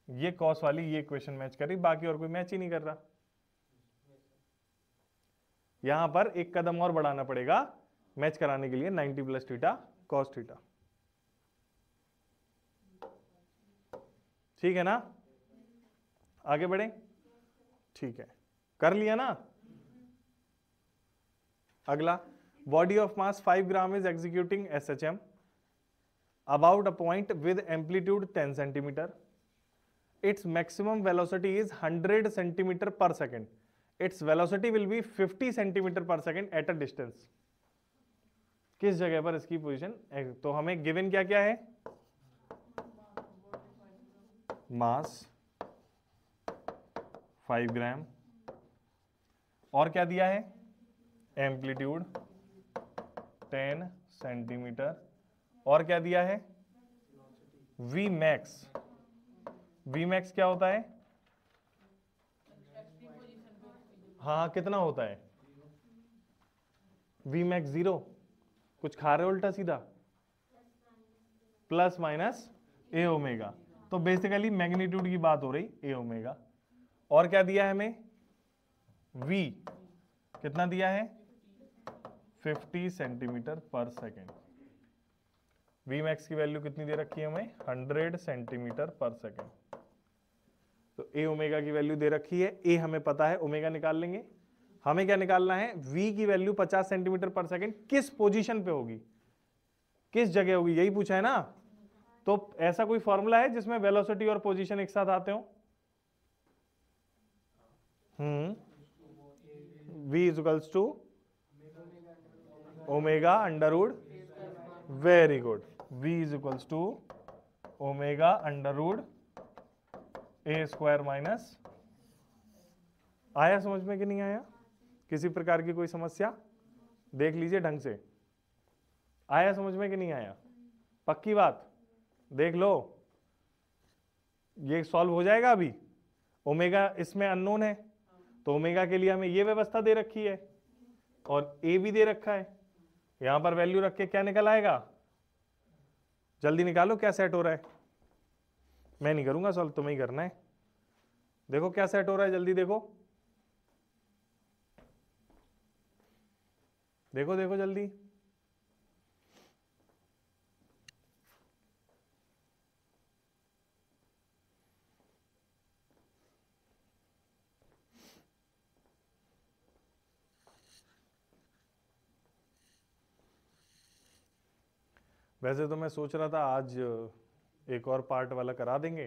S1: ये cos वाली ये इक्वेशन मैच कर रही, बाकी और कोई मैच ही नहीं कर रहा। यहां पर एक कदम और बढ़ाना पड़ेगा मैच कराने के लिए, 90 प्लस थीटा cos थीटा। ठीक है ना? आगे बढ़े? ठीक है, कर लिया ना? अगला, body of mass 5 gram is executing SHM about a point with amplitude 10 centimeter. Its maximum velocity is 100 centimeter per second. Its velocity will be 50 centimeter per second at a distance. किस जगह पर इसकी पोजीशन? तो हमें given क्या क्या है? मास 5 ग्राम, और क्या दिया है? एम्पलीट्यूड 10 सेंटीमीटर, और क्या दिया है? V max. वी मैक्स क्या होता है? हाँ, कितना होता है? V max 0। कुछ खा रहे हो उल्टा सीधा? प्लस माइनस ए ओमेगा। तो बेसिकली मैग्नीट्यूड की बात हो रही, ए ओमेगा। और क्या दिया है हमें? v कितना दिया है? 50 सेंटीमीटर पर सेकेंड। वी मैक्स की वैल्यू कितनी दे रखी है हमें? 100 सेंटीमीटर पर सेकेंड। तो ए ओमेगा की वैल्यू दे रखी है, ए हमें पता है, ओमेगा निकाल लेंगे। हमें क्या निकालना है? v की वैल्यू 50 सेंटीमीटर पर सेकेंड किस पोजीशन पे होगी, किस जगह होगी, यही पूछा है ना। तो ऐसा कोई फॉर्मूला है जिसमें वेलोसिटी और पोजीशन एक साथ आते हो? v is equals to omega under root, very good, v is equals to omega under root a square minus. आया समझ में कि नहीं आया? किसी प्रकार की कोई समस्या? देख लीजिए ढंग से, आया समझ में कि नहीं आया? पक्की बात? देख लो, ये सॉल्व हो जाएगा अभी। ओमेगा इसमें अननोन है, तो ओमेगा के लिए हमें ये व्यवस्था दे रखी है और ए भी दे रखा है। यहां पर वैल्यू रख के क्या निकल आएगा? जल्दी निकालो क्या सेट हो रहा है। मैं नहीं करूंगा सॉल्व, तुम्हें ही करना है। देखो क्या सेट हो रहा है, जल्दी देखो, देखो देखो जल्दी। वैसे तो मैं सोच रहा था आज एक और पार्ट वाला करा देंगे,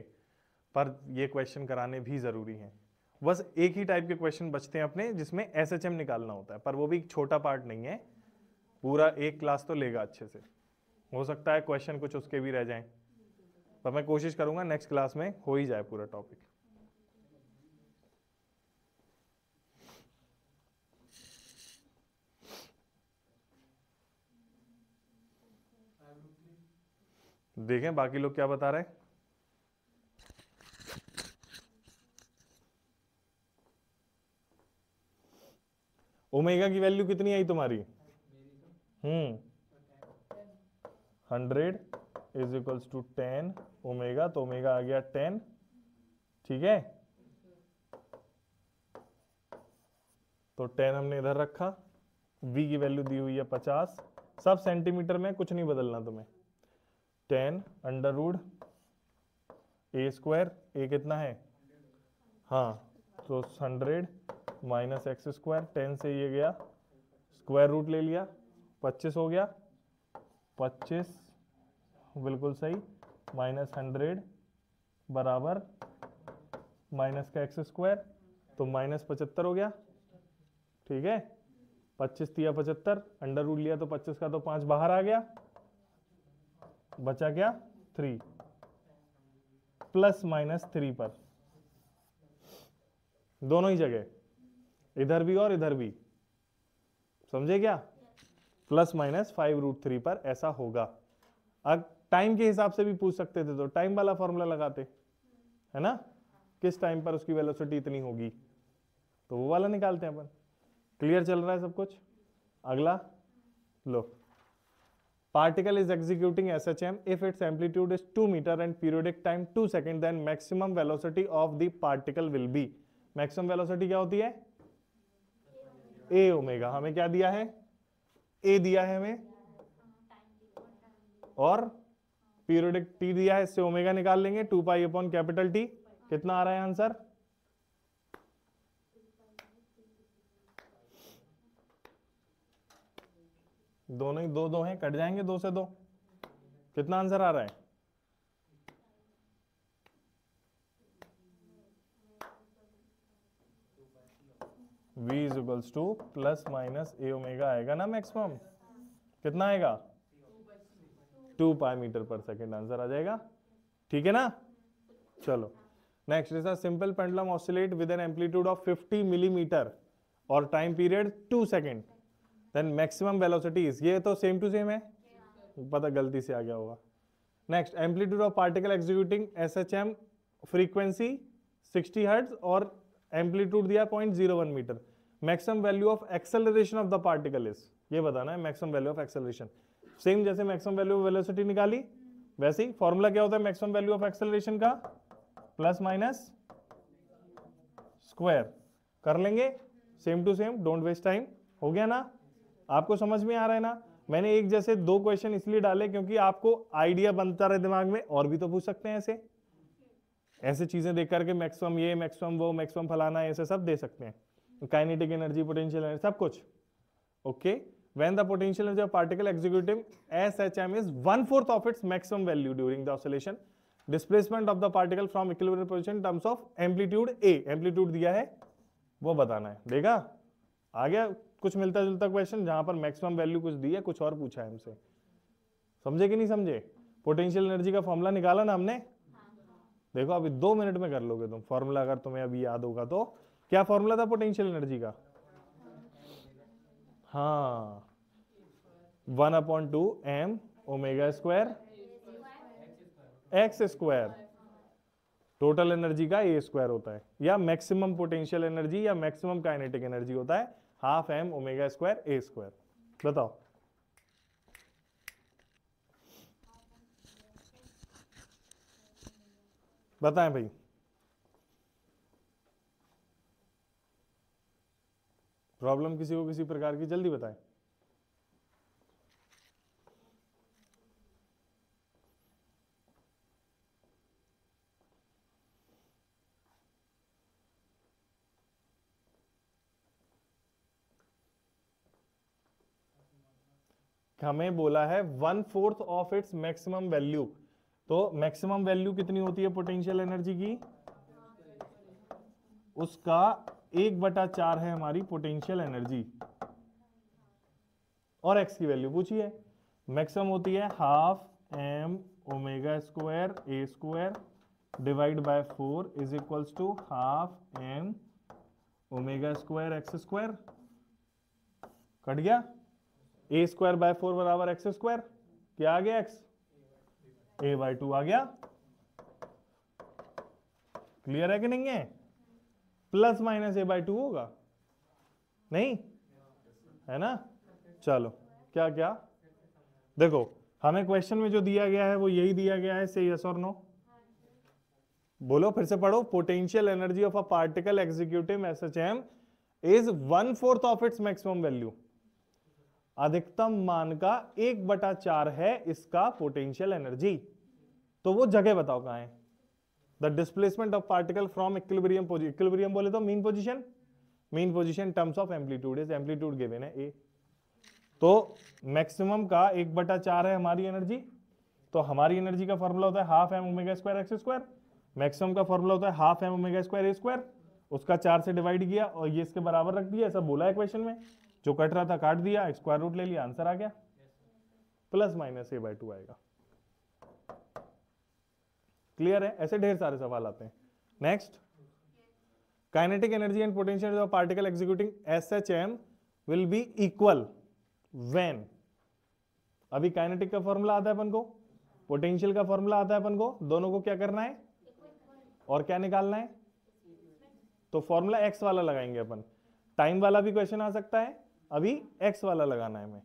S1: पर ये क्वेश्चन कराने भी जरूरी हैं। बस एक ही टाइप के क्वेश्चन बचते हैं अपने जिसमें SHM निकालना होता है, पर वो भी छोटा पार्ट नहीं है, पूरा एक क्लास तो लेगा अच्छे से। हो सकता है क्वेश्चन कुछ उसके भी रह जाएं, पर मैं कोशिश करूंगा नेक्स्ट क्लास में हो ही जाए पूरा टॉपिक। देखें बाकी लोग क्या बता रहे हैं। ओमेगा की वैल्यू कितनी आई तुम्हारी? 100 इज इक्वल्स टू 10 ओमेगा, तो ओमेगा आ गया 10, ठीक है। तो 10 हमने इधर रखा, v की वैल्यू दी हुई है 50, सब सेंटीमीटर में, कुछ नहीं बदलना तुम्हें। 10 अंडर रूट ए स्क्वायर, ए कितना है, हाँ, तो 100 माइनस एक्स स्क्वायर, 10 से ये गया स्क्वायर रूट ले लिया, 25 हो गया, 25 बिल्कुल सही, माइनस 100 बराबर माइनस का एक्स स्क्वायर, तो माइनस 75 हो गया, ठीक है। 25 दिया 75, अंडर रूट लिया तो 25 का तो 5 बाहर आ गया, बचा क्या 3, प्लस माइनस 3 पर, दोनों ही जगह, इधर भी और इधर भी, समझे क्या, प्लस माइनस 5√3 पर ऐसा होगा। अब टाइम के हिसाब से भी पूछ सकते थे तो टाइम वाला फॉर्मूला लगाते, है ना, किस टाइम पर उसकी वेलोसिटी इतनी होगी, तो वो वाला निकालते हैं अपन। क्लियर चल रहा है सब कुछ। अगला लो, particle is executing SHM if its amplitude is 2 meter and periodic time 2 second, then maximum velocity of the particle will be, maximum velocity क्या होती है, a ओमेगा, हमें क्या दिया है, a दिया है हमें, और पीरियोडिक t दिया है, इससे ओमेगा निकाल लेंगे, 2 पाई अपॉन कैपिटल T, कितना आ रहा है आंसर, दोनों ही दो दो हैं, कट जाएंगे 2 से 2, कितना आंसर आ रहा है, v is equals to plus minus A omega आएगा ना मैक्सिमम, कितना आएगा 2 pi metre per second, answer आ जाएगा, ठीक है ना। चलो next is a simple pendulum oscillate with an amplitude of 50 millimetre और time period 2 second, then maximum velocity is, ये तो सेम टू सेम है, पता गलती से आ गया होगा। Next, amplitude of particle executing SHM, frequency 60 hertz और एम्पलीट्यूड दिया 0.01 metre, maximum value of acceleration of the particle is, ये बताना है maximum value of acceleration. Same जैसे मैक्सिमम वैल्यू ऑफ वेलोसिटी निकाली, वैसे ही फॉर्मूला क्या होता है मैक्सिमम वैल्यू ऑफ एक्सेलरेशन का, प्लस माइनस स्क्वायर, कर लेंगे same to same, don't waste time, हो गया ना, आपको समझ में आ रहा है ना। मैंने एक जैसे 2 क्वेश्चन इसलिए डाले क्योंकि आपको आइडिया बनता रहे दिमाग में, और भी तो पूछ सकते हैं ऐसे चीजें देख करके, मैक्सिमम ये, मैक्सिमम वो, मैक्सिमम फलाना, ऐसे सब दे सकते हैं, काइनेटिक एनर्जी, पोटेंशियल एनर्जी, सब कुछ। Okay, when the potential energy of particle executing SHM is 1/4 of its maximum value during the oscillation, displacement of the particle from equilibrium position in terms of amplitude A, amplitude दिया है वो बताना है, देगा आ गया कुछ मिलता जुलता क्वेश्चन, जहां पर मैक्सिमम वैल्यू कुछ दी है, कुछ और पूछा है हमसे, समझे कि नहीं समझे। पोटेंशियल एनर्जी का फॉर्मूला निकाला ना हमने, देखो अभी 2 मिनट में कर लोगे तुम फॉर्मूला, अगर तुम्हें अभी याद होगा तो। क्या फॉर्मूला था पोटेंशियल एनर्जी का, हाँ, 1/2 m omega square x square, total energy का ए स्क्वायर होता है, या मैक्सिमम पोटेंशियल एनर्जी या मैक्सिमम काइनेटिक एनर्जी होता है 1/2 m ओमेगा स्क्वायर ए स्क्वायर। बताओ, बताएं भाई, प्रॉब्लम किसी को किसी प्रकार की, जल्दी बताएं। हमें बोला है 1/4 ऑफ इट्स मैक्सिमम वैल्यू, तो मैक्सिमम वैल्यू कितनी होती है पोटेंशियल एनर्जी की, उसका 1/4 है हमारी पोटेंशियल एनर्जी, और एक्स की वैल्यू पूछी है, मैक्सिमम होती है 1/2 m omega square A square divide by 4 is equals to 1/2 m omega square x square, cut गया, ए स्क्वायर बाय 4 बराबर एक्स स्क्वायर, क्या आ गया एक्स, a/2 आ गया, क्लियर है कि नहीं है, प्लस माइनस a/2 होगा, नहीं है ना। चलो क्या क्या देखो, हमें क्वेश्चन में जो दिया गया है वो यही दिया गया है, से यस और नो। बोलो फिर से पढ़ो। Potential energy of a particle executing SHM is 1/4 of its maximum value. अधिकतम मान का 1/4 है इसका पोटेंशियल एनर्जी। तो वो जगह बताओ कहां है। The displacement of particle from equilibrium position, equilibrium बोले तो mean position, mean position terms of amplitude is, amplitude given है ए। तो मैक्सिमम का 1/4 है हमारी एनर्जी। तो हमारी एनर्जी का फॉर्मूला होता है half M omega square x square. Maximum का फॉर्मूला होता है हाफ एम ओमेगा स्क्वायर ए स्क्वायर। उसका 4 से डिवाइड किया और ये इसके बराबर रख दिया, ऐसा बोला है क्वेश्चन में। जो कट रहा था काट दिया, स्क्वायर रूट ले लिया, आंसर आ गया। प्लस माइनस a/2 आएगा। क्लियर है? ऐसे ढेर सारे सवाल आते हैं। Next, kinetic energy and potential of particle executing SHM will be equal when. अभी काइनेटिक का फॉर्मूला आता है अपन को, पोटेंशियल का फॉर्मूला आता है अपन को, दोनों को क्या करना है और क्या निकालना है। तो फॉर्मूला एक्स वाला लगाएंगे अपन। टाइम वाला भी क्वेश्चन आ सकता है, अभी एक्स वाला लगाना है हमें।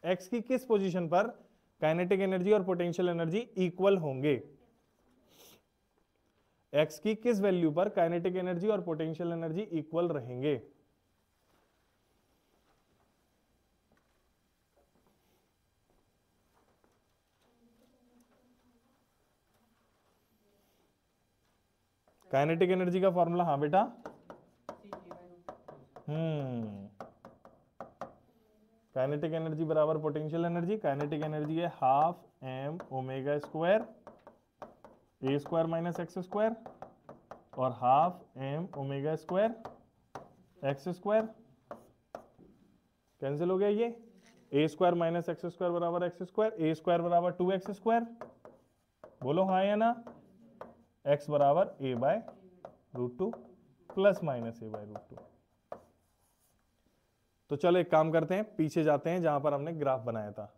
S1: एक्स की किस पोजीशन पर काइनेटिक एनर्जी और पोटेंशियल एनर्जी इक्वल होंगे। एक्स की किस वैल्यू पर काइनेटिक एनर्जी और पोटेंशियल एनर्जी इक्वल रहेंगे। काइनेटिक एनर्जी का फॉर्मूला, हाँ बेटा, काइनेटिक एनर्जी बराबर पोटेंशियल एनर्जी। काइनेटिक एनर्जी है हाफ एम ओमेगा स्क्वायर ए स्क्वायर माइनस एक्स स्क्वायर और half M omega square x square. Cancel हो गया ये। A square minus x square बराबर एक्स स्क्वायर, ए स्क्वायर बराबर 2x स्क्वायर। बोलो हाँ या ना। x बराबर a/√2 प्लस माइनस a/√2। तो चलो एक काम करते हैं, पीछे जाते हैं जहां पर हमने ग्राफ बनाया था।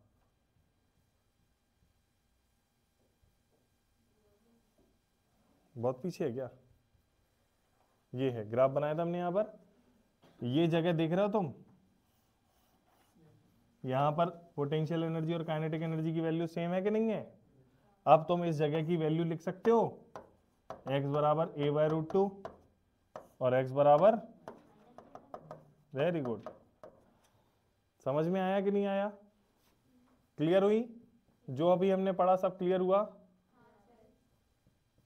S1: बहुत पीछे है क्या? ये है ग्राफ बनाया था हमने यहां पर। ये जगह देख रहे हो तुम, यहां पर पोटेंशियल एनर्जी और काइनेटिक एनर्जी की वैल्यू सेम है कि नहीं है। अब तुम इस जगह की वैल्यू लिख सकते हो, x बराबर a/√2 और x बराबर, वेरी गुड। समझ में आया कि नहीं आया? क्लियर हुई? जो अभी हमने पढ़ा सब क्लियर हुआ?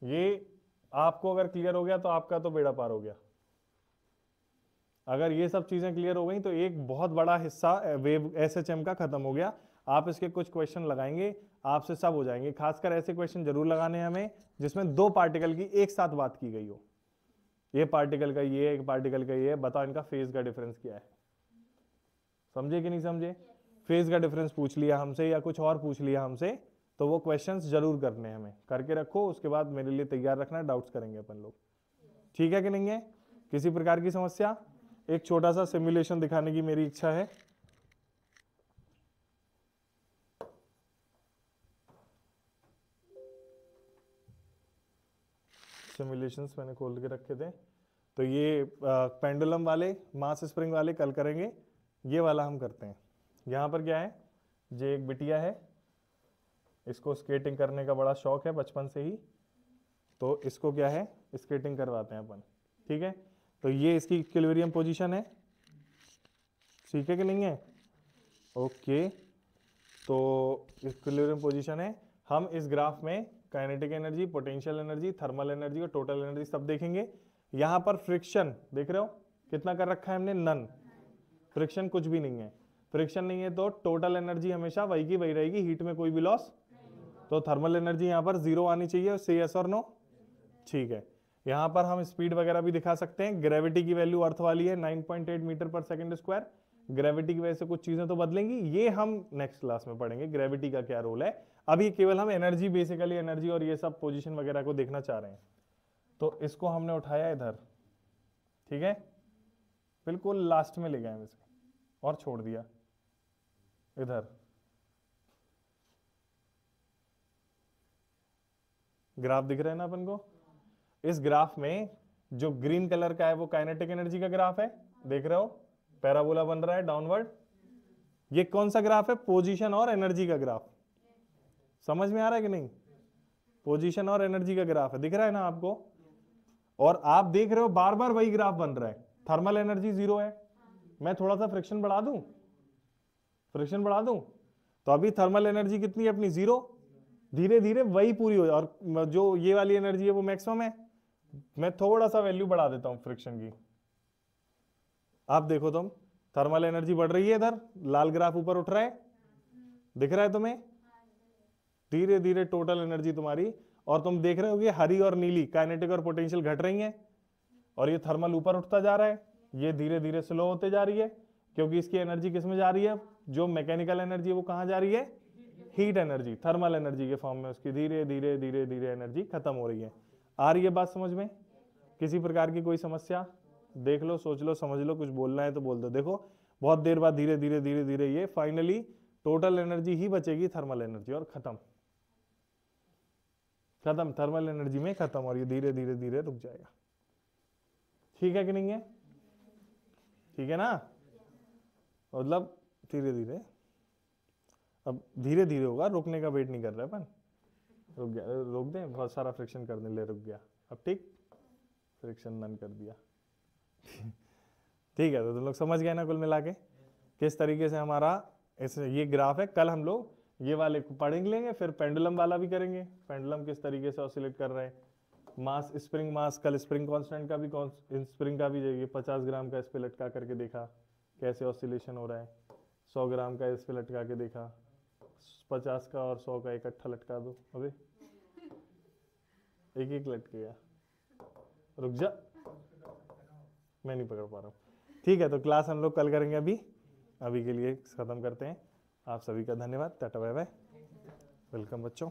S1: ये आपको अगर क्लियर हो गया तो आपका तो बेड़ा पार हो गया। अगर ये सब चीजें क्लियर हो गई तो एक बहुत बड़ा हिस्सा वेव एसएचएम का खत्म हो गया। आप इसके कुछ क्वेश्चन लगाएंगे, आपसे सब हो जाएंगे। खासकर ऐसे क्वेश्चन जरूर लगाने हैं हमें जिसमें दो पार्टिकल की एक साथ बात की गई हो। ये पार्टिकल का ये, एक पार्टिकल का ये, बताओ इनका फेज का डिफरेंस क्या है। समझे कि नहीं समझे? फेज का डिफरेंस पूछ लिया हमसे या कुछ और पूछ लिया हमसे, तो वो क्वेश्चंस जरूर करने हैं हमें। करके रखो, उसके बाद मेरे लिए तैयार रखना, डाउट्स करेंगे अपन लोग। ठीक है कि नहीं है? किसी प्रकार की समस्या? एक छोटा सा सिमुलेशन दिखाने की मेरी इच्छा है। सिमुलेशंस मैंने खोल के रखे थे। तो ये पेंडुलम वाले, मास स्प्रिंग वाले कल करेंगे। ये वाला हम करते हैं। यहाँ पर क्या है, ये एक बिटिया है, इसको स्केटिंग करने का बड़ा शौक है बचपन से ही, तो इसको क्या है स्केटिंग करवाते हैं अपन। ठीक है, तो ये इसकी इक्विलिब्रियम पोजीशन है। ठीक है कि नहीं है? ओके, तो इक्विलिब्रियम पोजीशन है। हम इस ग्राफ में kinetic energy, potential energy, thermal energy और टोटल एनर्जी सब देखेंगे। यहाँ पर फ्रिक्शन देख रहे हो कितना कर रखा है हमने, नन। फ्रिक्शन कुछ भी नहीं है। फ्रिक्शन नहीं है तो टोटल एनर्जी हमेशा वही की वही रहेगी, हीट में कोई भी लॉस। तो थर्मल एनर्जी यहाँ पर 0 आनी चाहिए। से यस और नो? ठीक है। यहाँ पर हम स्पीड वगैरह भी दिखा सकते हैं। ग्रेविटी की वैल्यू अर्थ वाली है 9.8 मीटर पर सेकंड स्क्वायर। ग्रेविटी की वजह से कुछ चीजें तो बदलेंगी, ये हम नेक्स्ट क्लास में पढ़ेंगे ग्रेविटी का क्या रोल है। अभी केवल हम एनर्जी, बेसिकली एनर्जी और ये सब पोजीशन वगैरह को देखना चाह रहे हैं। तो इसको हमने उठाया इधर, ठीक है, बिल्कुल लास्ट में ले गए हम इसको और छोड़ दिया इधर। ग्राफ दिख रहा है ना अपन को? इस ग्राफ में जो ग्रीन कलर का है वो काइनेटिक एनर्जी का ग्राफ है, देख रहे हो पैराबोला बन रहा है डाउनवर्ड। ये कौन सा ग्राफ है? पोजीशन और एनर्जी का ग्राफ। समझ में आ रहा है कि नहीं? पोजीशन और एनर्जी का ग्राफ है, दिख रहा है ना आपको? और आप देख रहे हो बार बार वही ग्राफ बन रहा है। थर्मल एनर्जी 0 है, मैं थोड़ा सा फ्रिक्शन बढ़ा दूं, फ्रिक्शन बढ़ा दूं तो अभी थर्मल एनर्जी कितनी है अपनी? 0। धीरे धीरे वही पूरी हो, और जो ये वाली एनर्जी है वो मैक्सिमम है। मैं थोड़ा सा वैल्यू बढ़ा देता हूं फ्रिक्शन की। आप देखो तुम, थर्मल एनर्जी बढ़ रही है, इधर लाल ग्राफ ऊपर उठ रहा है, दिख रहा है तुम्हें? धीरे धीरे टोटल एनर्जी तुम्हारी, और तुम देख रहे होगे हरी और नीली काइनेटिक और पोटेंशियल घट रही हैं, और ये थर्मल ऊपर उठता जा रहा है, ये धीरे धीरे स्लो होते जा रही है, क्योंकि इसकी एनर्जी किस में जा रही है? जो मैकेनिकल एनर्जी है वो कहां जा रही है? हीट एनर्जी, थर्मल एनर्जी के फॉर्म में उसकी धीरे धीरे धीरे धीरे एनर्जी खत्म हो रही है। आ रही है बात समझ में? किसी प्रकार की कोई समस्या? देख लो, सोच लो, समझ लो, कुछ बोलना है तो बोल दो। देखो बहुत देर बाद धीरे धीरे धीरे धीरे ये फाइनली टोटल एनर्जी ही बचेगी थर्मल एनर्जी, और खत्म, खत्म, थर्मल एनर्जी में खत्म, और ये धीरे धीरे धीरे रुक जाएगा। ठीक है कि नहीं है? ठीक है ना? मतलब धीरे धीरे, अब धीरे धीरे होगा, रुकने का वेट नहीं कर रहे अपन। रुक गया, रोक दें, बहुत सारा फ्रिक्शन करने ले रुक गया, अब ठीक, फ्रिक्शन नन कर दिया। ठीक है, तो तुम लोग समझ गए ना कुल मिला के किस तरीके से हमारा ये ग्राफ है। कल हम लोग ये वाले पढ़ लेंगे, फिर पेंडुलम वाला भी करेंगे, पेंडुलम किस तरीके से ऑसिलेट कर रहा है। मास, स्प्रिंग मास, कल स्प्रिंग कांस्टेंट का भी, स्प्रिंग का भी ये 50 ग्राम का इस पे लटका करके देखा कैसे ऑसिलेशन हो रहा है। 100 ग्राम का इस पे लटका के देखा, 50 का और 100 का इकट्ठा लटका दो, अबे एक एक लटकेगा, रुक जा, मैं नहीं पकड़ पा रहा हूँ। ठीक है, तो क्लास हम लोग कल करेंगे, अभी के लिए खत्म करते हैं। आप सभी का धन्यवाद, टाटा बाय बाय, वेलकम बच्चों।